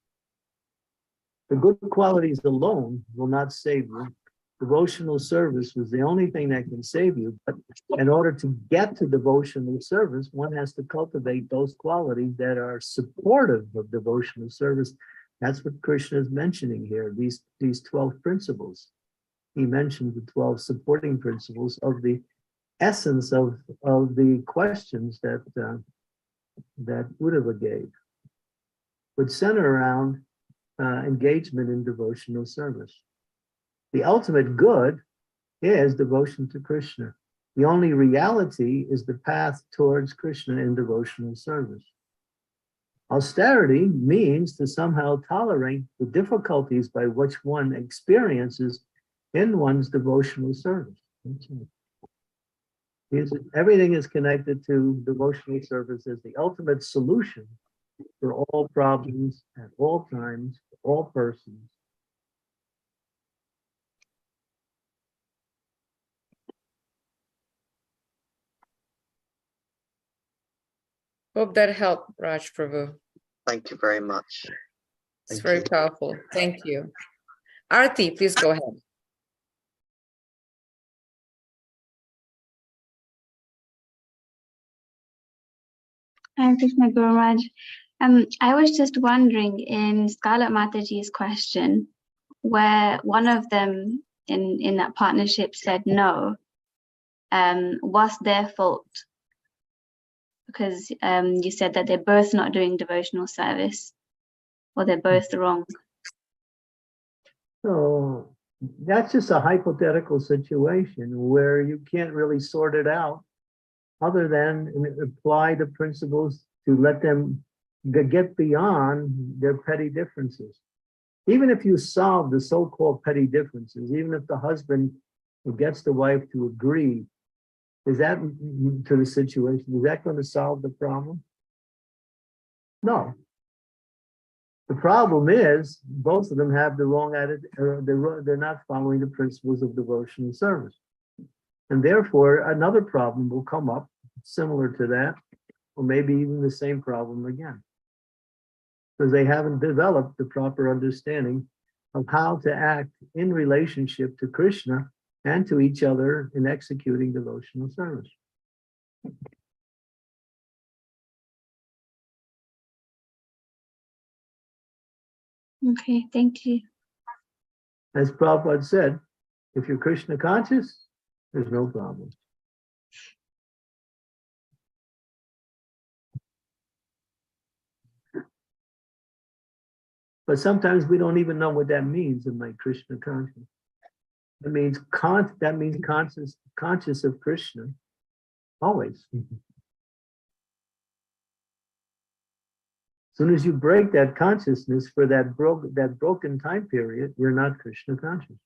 The good qualities alone will not save you. Devotional service was the only thing that can save you, but in order to get to devotional service, one has to cultivate those qualities that are supportive of devotional service. That's what Krishna is mentioning here, these 12 principles. He mentioned the 12 supporting principles of the essence of the questions that Uddhava gave, would center around engagement in devotional service. The ultimate good is devotion to Krishna. The only reality is the path towards Krishna in devotional service. Austerity means to somehow tolerate the difficulties by which one experiences in one's devotional service. Everything is connected to devotional service as the ultimate solution for all problems at all times, for all persons. Hope that helped, Raj Prabhu. Thank you very much. It's Thank very you. powerful. Thank you. Arti, please go ahead. Hare Krishna Guru Maharaj. I was just wondering in Scarlet Mataji's question, where one of them in that partnership said no, was their fault? Because you said that they're both not doing devotional service, or they're both wrong. So that's just a hypothetical situation where you can't really sort it out other than apply the principles to let them get beyond their petty differences. Even if you solve the so-called petty differences, even if the husband gets the wife to agree, is that to the situation, is that going to solve the problem? No. The problem is both of them have the wrong attitude, they're not following the principles of devotional service. And therefore, another problem will come up similar to that, or maybe even the same problem again. Because they haven't developed the proper understanding of how to act in relationship to Krishna and to each other in executing devotional service. Okay, thank you. As Prabhupada said, if you're Krishna conscious, there's no problem. But sometimes we don't even know what that means in my Krishna conscious. That means conscious of Krishna, always. As soon as you break that consciousness for that broken time period, you're not Krishna conscious.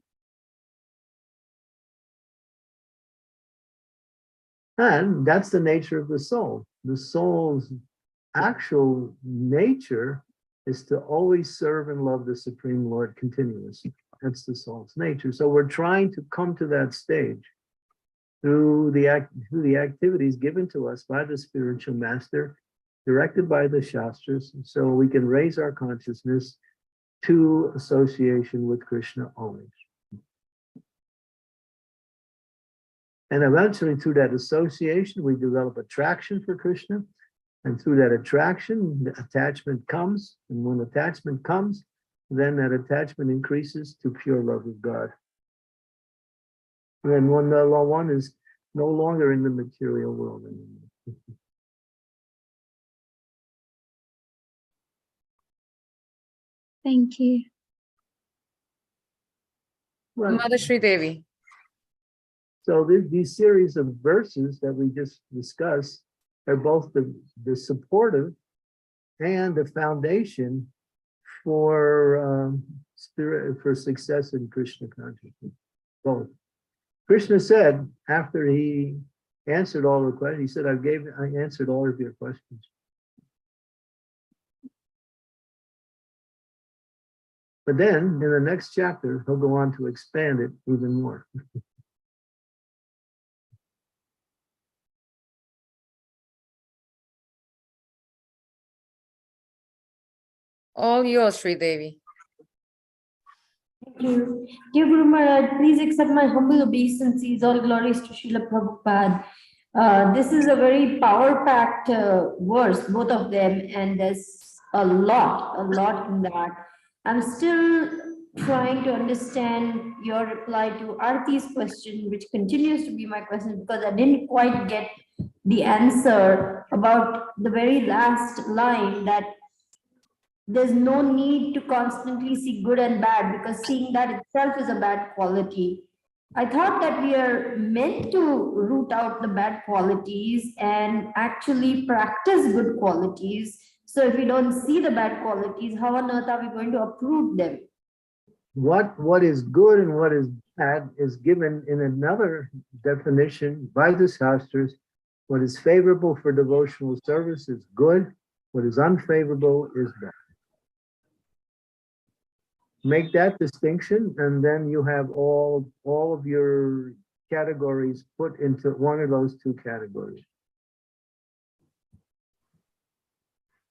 And that's the nature of the soul. The soul's actual nature is to always serve and love the Supreme Lord continuously. That's the soul's nature. So we're trying to come to that stage through the activities given to us by the spiritual master, directed by the Shastras, so we can raise our consciousness to association with Krishna always. And eventually, through that association, we develop attraction for Krishna. And through that attraction, the attachment comes. And when attachment comes, then that attachment increases to pure love of God. And then when the one is no longer in the material world anymore. Thank you. Right. Mother Sri Devi. So these series of verses that we just discussed are both the supportive and the foundation for spirit, for success in Krishna consciousness. Both. Krishna said after he answered all the questions, he said, I answered all of your questions. But then in the next chapter, he'll go on to expand it even more. All yours, Sri Devi. Thank you. Dear Guru Maharaj, please accept my humble obeisances. All glories to Srila Prabhupada. This is a very power-packed verse, both of them, and there's a lot in that. I'm still trying to understand your reply to Arti's question, which continues to be my question, because I didn't quite get the answer about the very last line, that there's no need to constantly see good and bad, because seeing that itself is a bad quality. I thought that we are meant to root out the bad qualities and actually practice good qualities. So if we don't see the bad qualities, how on earth are we going to uproot them? What is good and what is bad is given in another definition by the Shastras. What is favorable for devotional service is good. What is unfavorable is bad. Make that distinction, and then you have all of your categories put into one of those two categories.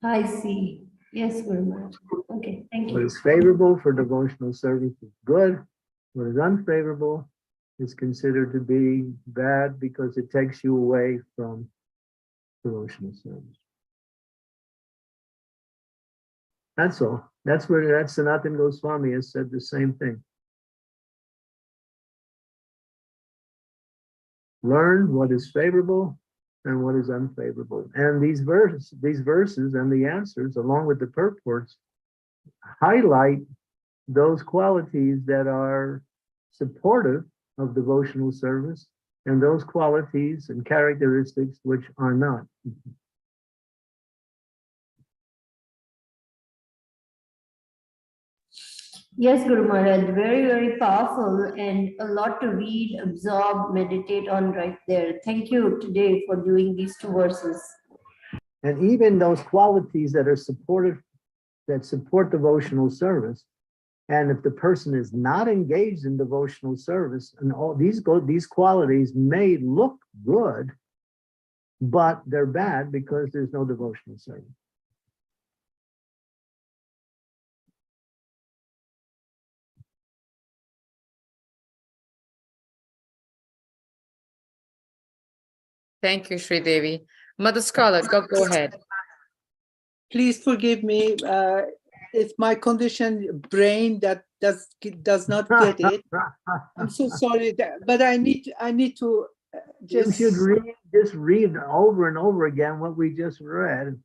I see. Yes, Guru Maharaj. Okay, thank What you. is favorable for devotional service is good. What is unfavorable is considered to be bad because it takes you away from devotional service. That's all. That's Sanatana Goswami has said the same thing. Learn what is favorable and what is unfavorable. And these verses and the answers, along with the purports, highlight those qualities that are supportive of devotional service and those qualities and characteristics which are not. Yes, Guru Maharaj, very powerful, and a lot to read, absorb, meditate on right there. Thank you today for doing these two verses. And even those qualities that are supportive, that support devotional service, and if the person is not engaged in devotional service, and all these qualities may look good, but they're bad because there's no devotional service. Thank you, Sri Devi. Mother Scholar, go ahead. Please forgive me if my condition brain that does not get it. I'm so sorry, but I need to You just. should read over and over again what we just read.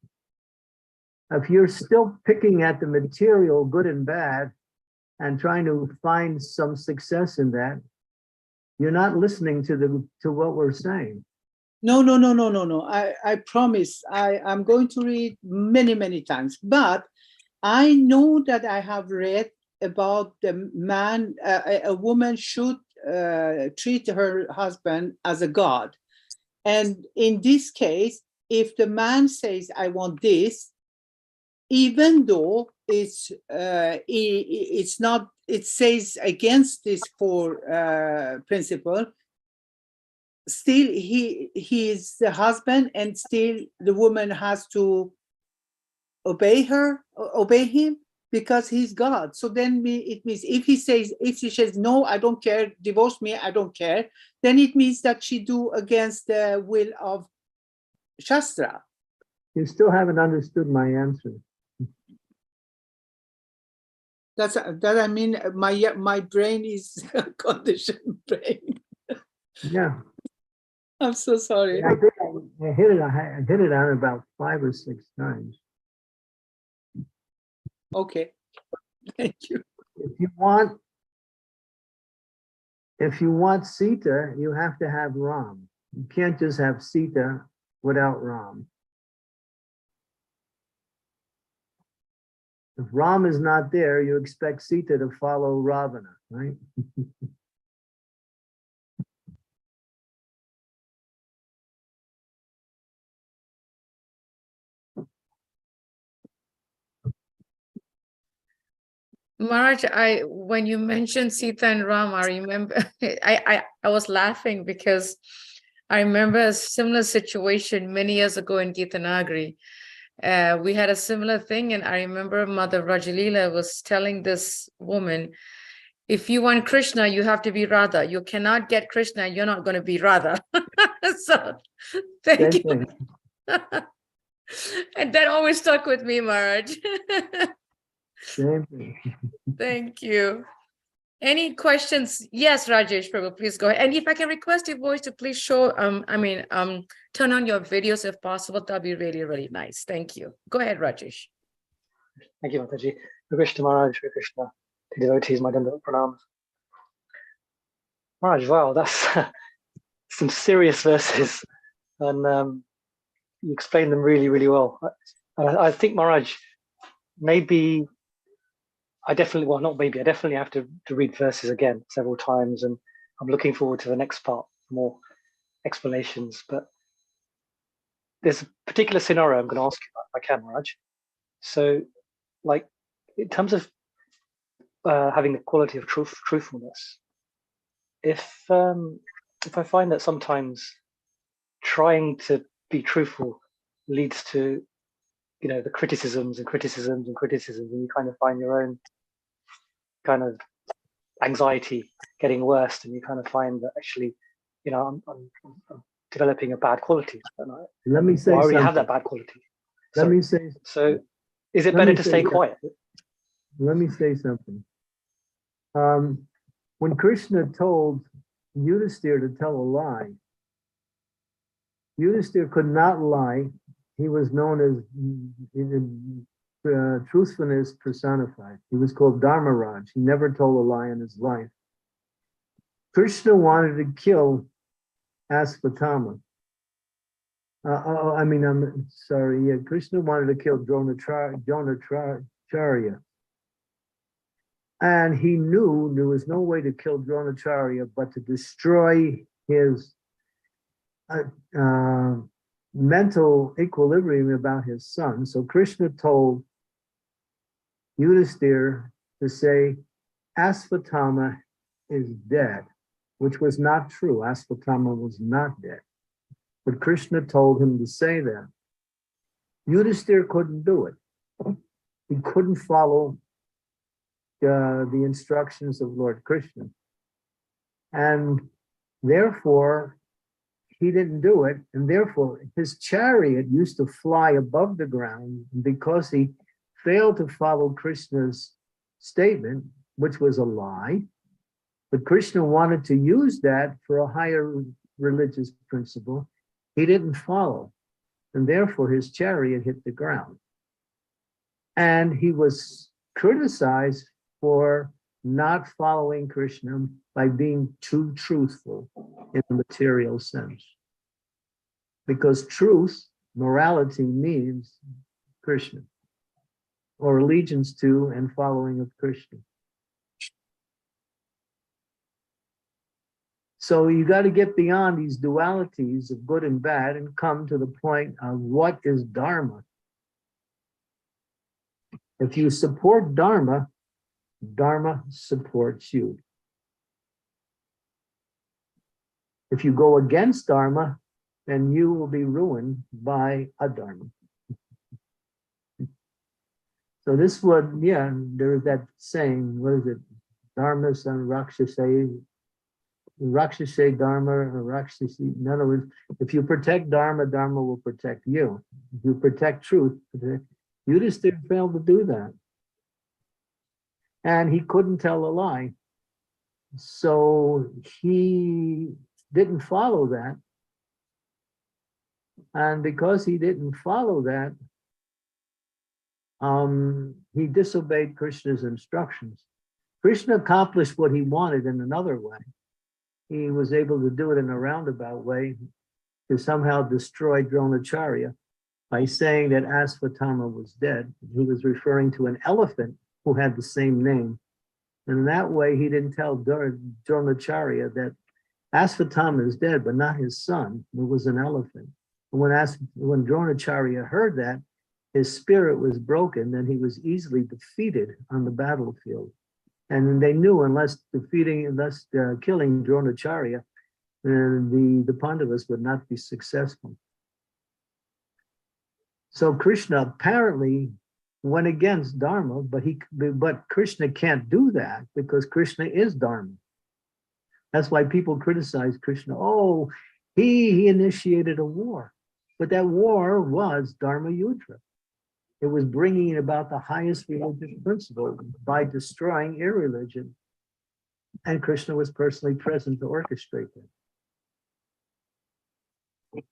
If you're still picking at the material, good and bad, and trying to find some success in that, you're not listening to what we're saying. No. I promise. I'm going to read many, many times. But I know that I have read about the man, a woman should treat her husband as a god. And in this case, if the man says, I want this, even though it's not, it says against this core principle, still he is the husband, and still the woman has to obey him, because he's God. So then it means if she says no, I don't care, divorce me, I don't care, then it means that she do against the will of Shastra. You still haven't understood my answer. That I mean, my brain is a conditioned brain. Yeah. I'm so sorry. I think I hit it on about 5 or 6 times. Okay, thank you. If you want Sita, you have to have Ram. You can't just have Sita without Ram. If Ram is not there, you expect Sita to follow Ravana, right? Maharaj, when you mentioned Sita and Ram, I remember I was laughing because I remember a similar situation many years ago in Gitanagari. We had a similar thing, and I remember Mother Rajalila was telling this woman, if you want Krishna, you have to be Radha. You cannot get Krishna, you're not going to be Radha. So thank Same you. thing. And that always stuck with me, Maharaj. Same thing. Thank you. Any questions? Yes, Rajesh, Prabhu, please go ahead. And if I can request your voice to please show, turn on your videos if possible, that'd be really, really nice. Thank you. Go ahead, Rajesh. Thank you, Mataji. Hare Krishna Maharaj, Hare Krishna. The devotees, my Danda pranams. Maharaj, wow, that's some serious verses. And you explained them really, really well. I think, Maharaj, maybe I definitely have to read verses again several times, and I'm looking forward to the next part, more explanations. But there's a particular scenario I'm going to ask you about, if I can, Maharaj. So, like, in terms of having the quality of truthfulness, if I find that sometimes trying to be truthful leads to, the criticisms, and you kind of find your own kind of anxiety getting worse, and you kind of find that actually, I'm developing a bad quality. Let me say I already something. have that bad quality. Let me say. So, is it better to stay quiet? Let me say something. When Krishna told Yudhisthira to tell a lie, Yudhisthira could not lie. He was known as truthfulness personified. He was called Dharmaraj. He never told a lie in his life. Krishna wanted to kill Asvatthama. I'm sorry. Yeah, Krishna wanted to kill Dronacharya. And he knew there was no way to kill Dronacharya but to destroy his mental equilibrium about his son. So Krishna told Yudhisthira to say, Asvatthama is dead, which was not true. Asvatthama was not dead. But Krishna told him to say that. Yudhisthira couldn't do it. He couldn't follow the instructions of Lord Krishna. And therefore, he didn't do it. And therefore, his chariot used to fly above the ground because he failed to follow Krishna's statement, which was a lie. But Krishna wanted to use that for a higher religious principle. He didn't follow. And therefore, his chariot hit the ground. And he was criticized for not following Krishna by being too truthful in the material sense. because truth, morality means Krishna, or allegiance to and following of Krishna. So you got to get beyond these dualities of good and bad and come to the point of what is Dharma. If you support Dharma, Dharma supports you. If you go against Dharma, then you will be ruined by adharma. So this would, yeah, there's that saying, what is it? Dharma and Rakshase Dharma, or Rakshasi. In other words, if you protect Dharma, Dharma will protect you. If you protect truth, you just didn't fail to do that. And he couldn't tell a lie. So he didn't follow that. And because he didn't follow that, he disobeyed Krishna's instructions. Krishna accomplished what he wanted in another way. He was able to do it in a roundabout way to somehow destroy Dronacharya by saying that Asvatthama was dead. He was referring to an elephant who had the same name. And in that way, he didn't tell Dronacharya that Asvatthama is dead, but not his son. It was an elephant. And when Dronacharya heard that, his spirit was broken, and he was easily defeated on the battlefield. And they knew unless killing Dronacharya, the Pandavas would not be successful. So Krishna apparently went against Dharma, but Krishna can't do that because Krishna is Dharma. That's why people criticize Krishna. Oh, he initiated a war, but that war was Dharma Yudra. It was bringing about the highest religious principle by destroying irreligion. And Krishna was personally present to orchestrate that.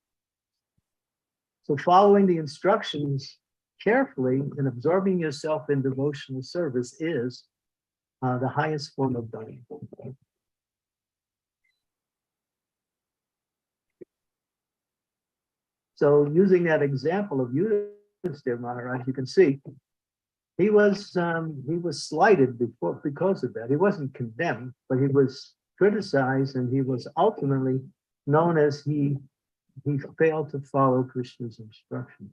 So following the instructions carefully and absorbing yourself in devotional service is the highest form of dharma. So using that example of Yudhisthira Maharaj, you can see he was slighted because of that. He wasn't condemned, but he was criticized, and he was ultimately known as he failed to follow Krishna's instructions.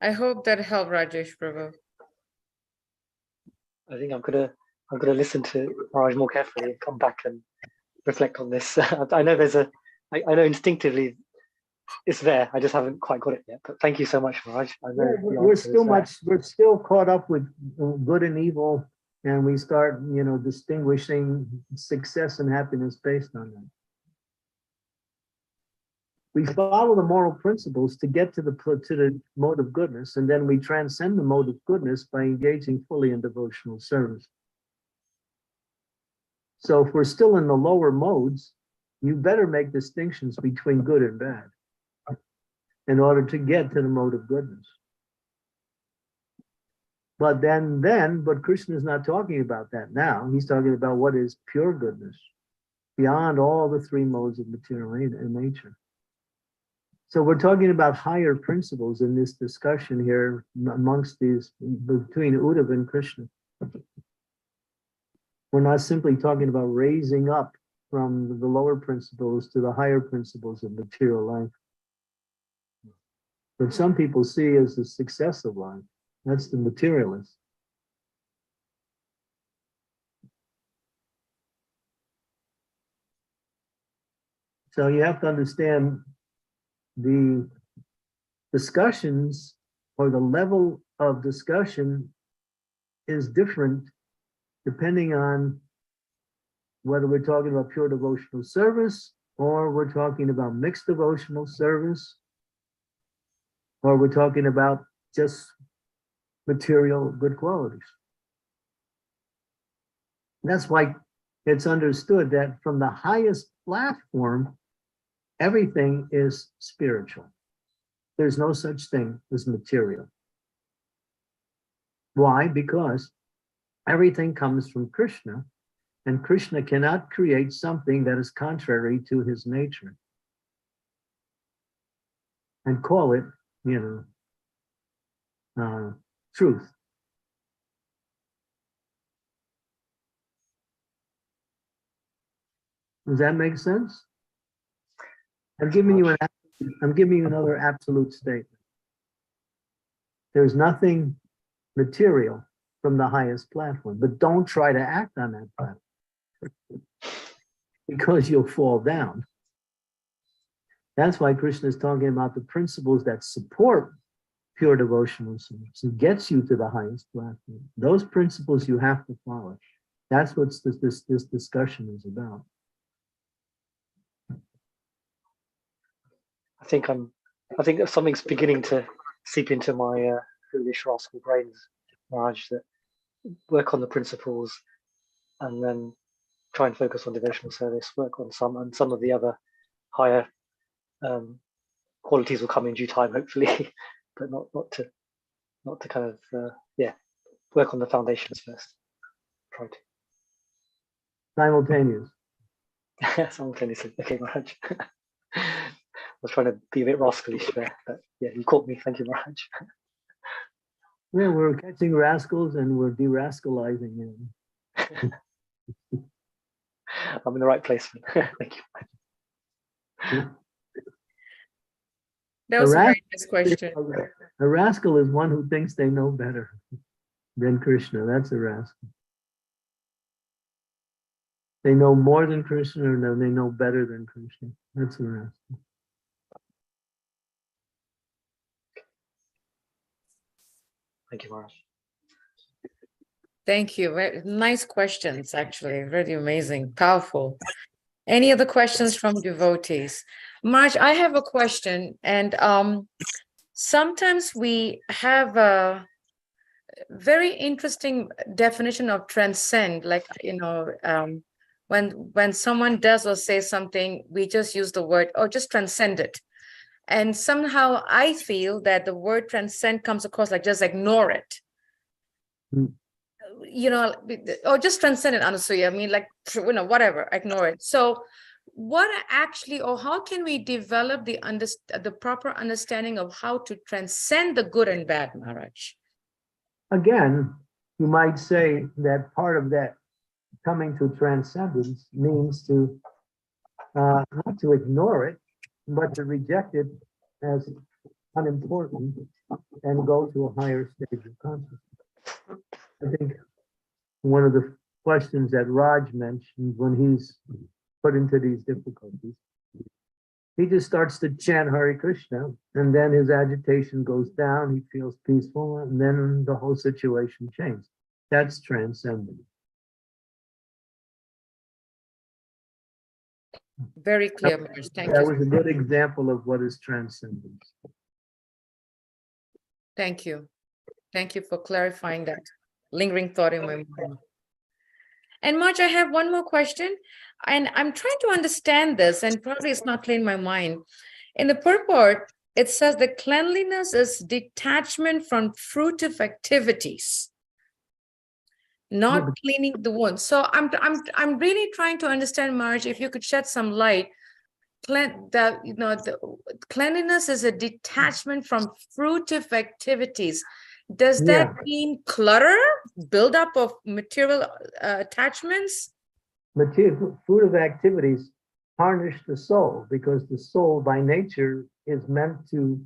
I hope that helped, Rajesh Prabhu. I think I'm gonna listen to Maharaj more carefully and come back and reflect on this. I know I know instinctively it's there. I just haven't quite got it yet. But thank you so much, Maharaj. I know we're still caught up with good and evil, and we start, distinguishing success and happiness based on that. We follow the moral principles to get to the mode of goodness, and then we transcend the mode of goodness by engaging fully in devotional service. So if we're still in the lower modes, you better make distinctions between good and bad in order to get to the mode of goodness. But but Krishna is not talking about that now. He's talking about what is pure goodness beyond all the three modes of material nature. So we're talking about higher principles in this discussion here amongst these, between Uddhava and Krishna. We're not simply talking about raising up from the lower principles to the higher principles of material life. But some people see as the success of life. That's the materialist. So you have to understand the discussions, or the level of discussion, is different depending on whether we're talking about pure devotional service, or we're talking about mixed devotional service, or we're talking about just material good qualities. And that's why it's understood that from the highest platform, everything is spiritual. There's no such thing as material. Why? Because everything comes from Krishna, and Krishna cannot create something that is contrary to his nature and call it, truth. Does that make sense? I'm giving you another absolute statement. There's nothing material from the highest platform, but don't try to act on that platform because you'll fall down. That's why Krishna is talking about the principles that support pure devotional service. It gets you to the highest platform. Those principles you have to follow. That's what this discussion is about. I think that something's beginning to seep into my foolish rascal brains, Raj, that work on the principles and then try and focus on devotional service, work on some, and some of the other higher qualities will come in due time, hopefully, but not to kind of work on the foundations first. Try to. Simultaneous. Simultaneously. Okay, Maharaj. I was trying to be a bit rascalish there, but yeah, you caught me. Thank you, Maharaj. Yeah, we're catching rascals and we're de-rascalizing them. I'm in the right place. Thank you. That was a very nice question. A rascal is one who thinks they know better than Krishna. That's a rascal. They know more than Krishna, or no, they know better than Krishna. That's a rascal. Thank you, Maharaj. Thank you. Very nice questions, actually. Really amazing, powerful. Any other questions from devotees? Marge, I have a question, and sometimes we have a very interesting definition of transcend, like, when someone does or says something, we just use the word, or just transcend it. And somehow I feel that the word transcend comes across like just ignore it. Or just transcend it, honestly. I mean, like, whatever, ignore it. So what actually, or how can we develop the proper understanding of how to transcend the good and bad, Maharaj? Again, you might say that part of that coming to transcendence means to not to ignore it, but to reject it as unimportant and go to a higher stage of consciousness. I think one of the questions that Raj mentioned when he's put into these difficulties, he just starts to chant Hare Krishna, and then his agitation goes down, he feels peaceful, and then the whole situation changes. That's transcendent. Very clear, Maharaj. Thank That you. was a good example of what is transcendence. Thank you. Thank you for clarifying that lingering thought in my mind. And Marge, I have one more question, and I'm trying to understand this, and probably it's not clear in my mind. In the purport, it says that cleanliness is detachment from fruitive activities, not cleaning the wound. So I'm really trying to understand, Marge, if you could shed some light. The cleanliness is a detachment from fruitive activities. Does that mean clutter, buildup of material attachments? Fruitive activities tarnish the soul, because the soul by nature is meant to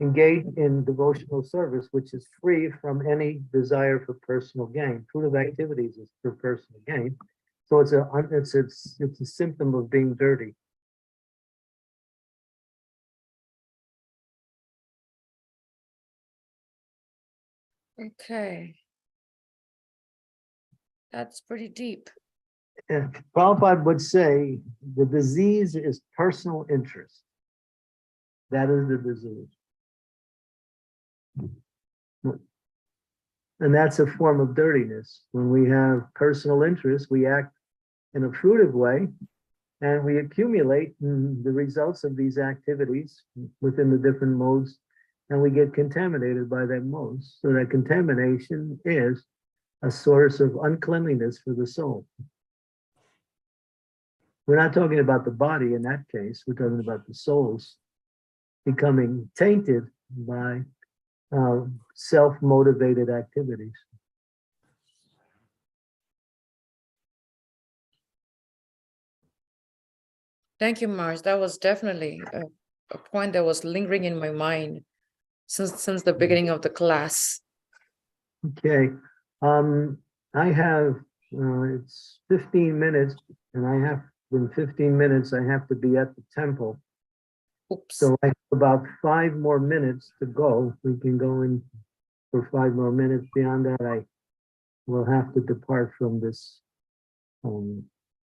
engage in devotional service, which is free from any desire for personal gain. Fruitive activities is for personal gain. So it's a symptom of being dirty. Okay. That's pretty deep. Prabhupada would say the disease is personal interest. That is the disease. And that's a form of dirtiness. When we have personal interest, we act in a fruitive way, and we accumulate the results of these activities within the different modes and we get contaminated by that mode. So that contamination is a source of uncleanliness for the soul. We're not talking about the body in that case. We're talking about the souls becoming tainted by self-motivated activities. Thank you, Marge. That was definitely a point that was lingering in my mind since the beginning of the class. Okay. I have, it's 15 minutes, and in 15 minutes, I have to be at the temple. Oops. So I have about 5 more minutes to go. We can go in for 5 more minutes. Beyond that, I will have to depart from this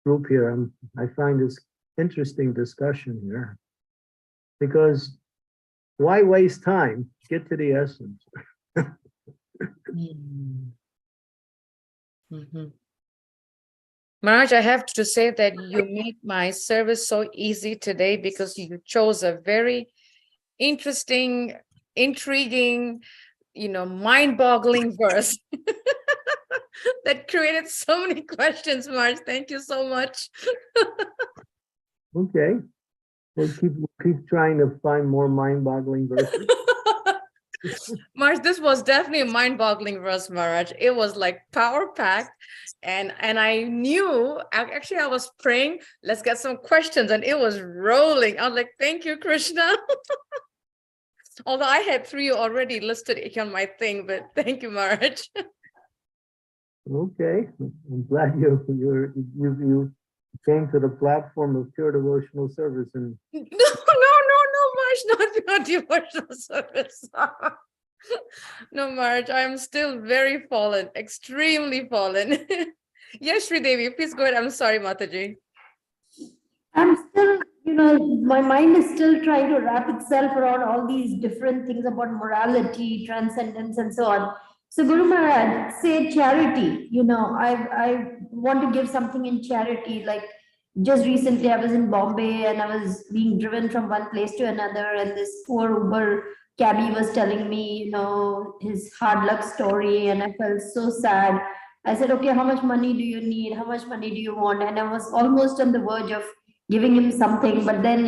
group here. I find this interesting discussion here, because why waste time? Get to the essence. Marge, I have to say that you made my service so easy today because you chose a very interesting, intriguing, mind-boggling verse that created so many questions, Marge. Thank you so much. Okay. We'll keep trying to find more mind-boggling verses. Marge, this was definitely a mind-boggling verse, Maharaj. It was like power-packed, and I knew, actually I was praying, let's get some questions, and it was rolling. I was like, thank you, Krishna. Although I had 3 already listed on my thing, but thank you, Maharaj. Okay, I'm glad you came to the platform of pure devotional service and No, Marge, not devotional service. No, Marge, I'm still very fallen, extremely fallen. Yes, Sri Devi, please go ahead. I'm sorry, Mataji. I'm still, my mind is still trying to wrap itself around all these different things about morality, transcendence, and so on. So Guru Maharaj, say charity, I want to give something in charity. Like just recently I was in Bombay and I was being driven from one place to another, and this poor Uber cabbie was telling me, his hard luck story, and I felt so sad. I said, okay, how much money do you need? How much money do you want? And I was almost on the verge of giving him something, but then,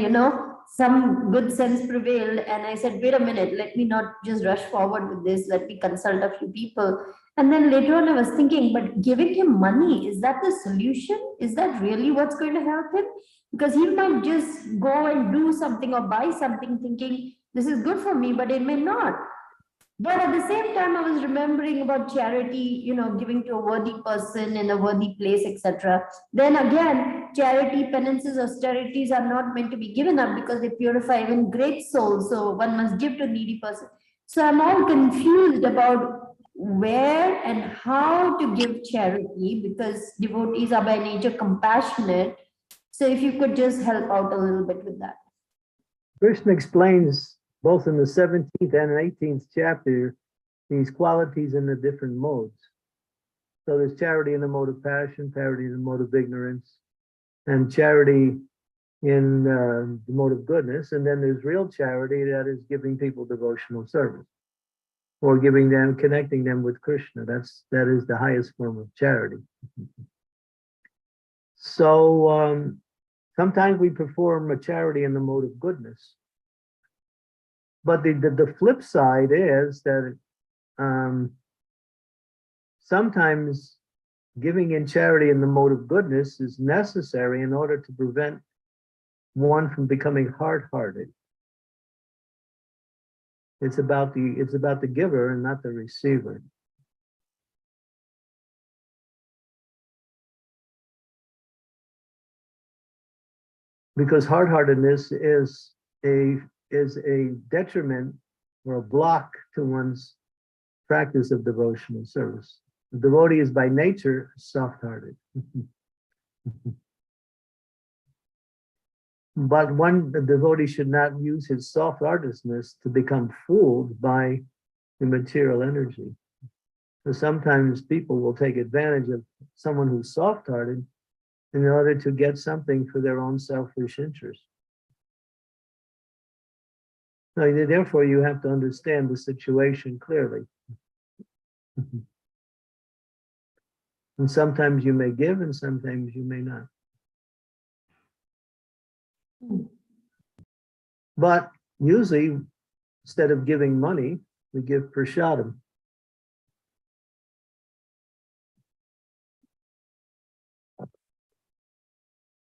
some good sense prevailed. And I said, wait a minute, let me not just rush forward with this. Let me consult a few people. And then later on, I was thinking, but giving him money, is that the solution? Is that really what's going to help him? Because he might just go and do something or buy something thinking this is good for me, but it may not. But at the same time, I was remembering about charity, giving to a worthy person in a worthy place, etc. Then again, charity, penances, austerities are not meant to be given up because they purify even great souls. So one must give to a needy person. So I'm all confused about where and how to give charity, because devotees are by nature compassionate. So if you could just help out a little bit with that. Krishna explains both in the 17th and 18th chapter these qualities in the different modes. So there's charity in the mode of passion, charity in the mode of ignorance, and charity in the mode of goodness. And then there's real charity, that is giving people devotional service, or connecting them with Krishna. That is the highest form of charity. So sometimes we perform a charity in the mode of goodness. But the flip side is that sometimes giving in charity in the mode of goodness is necessary in order to prevent one from becoming hard-hearted. It's about the giver and not the receiver. Because hard-heartedness is a detriment or a block to one's practice of devotional service. The devotee is by nature soft-hearted. But the devotee should not use his soft-heartedness to become fooled by the material energy. So sometimes people will take advantage of someone who's soft-hearted in order to get something for their own selfish interest. No, therefore, you have to understand the situation clearly. And sometimes you may give and sometimes you may not. But usually, instead of giving money, we give prasadam.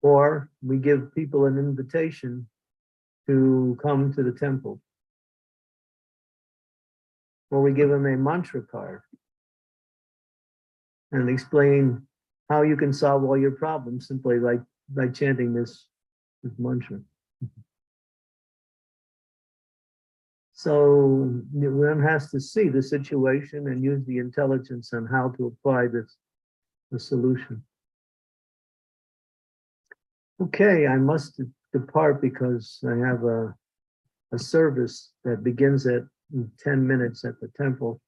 Or we give people an invitation to come to the temple. Or we give them a mantra card and explain how you can solve all your problems simply by chanting this mantra. So one has to see the situation and use the intelligence on how to apply the solution. Okay, I must depart because I have a service that begins at 10 minutes at the temple.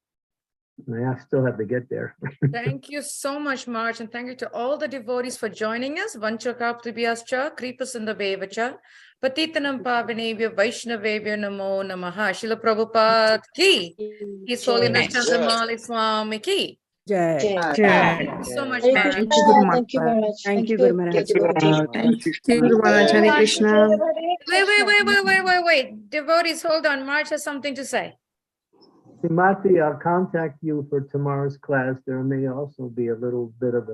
And I still have to get there. Thank you so much, Marge, and thank you to all the devotees for joining us. Vanchakaptibhyascha, Kripasindabevacha, Patitanam Pavanebhyo, Vaishnavebhyo Namo Namaha. Srila Prabhupada ki. His Holiness Candramauli Swami ki. Jai. Thank you so much, Thank Marge. you, Guru Maharaj. Thank you very much. Thank you, Guru Maharaj. Thank you. Guru Maharaj, Hare Krishna. Wait. Devotees, hold on. Marge has something to say. Timothy, I'll contact you for tomorrow's class. There may also be a little bit of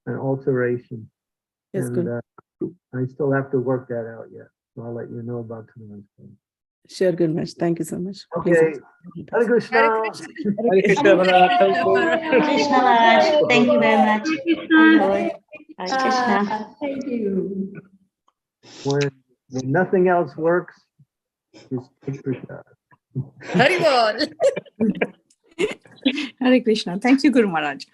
an alteration. Yes, And good. I still have to work that out yet. So I'll let you know about tomorrow's class. Sure, Guru Maharaj. Thank you so much. Okay. Hare Krishna. Hare Krishna. Hare Krishna, Maharaj. Thank you. Krishna Maharaj, thank you very much. Hare Krishna. Thank you. When nothing else works, just take prasad. Haribol. Hare Krishna. Thank you, Guru Maharaj.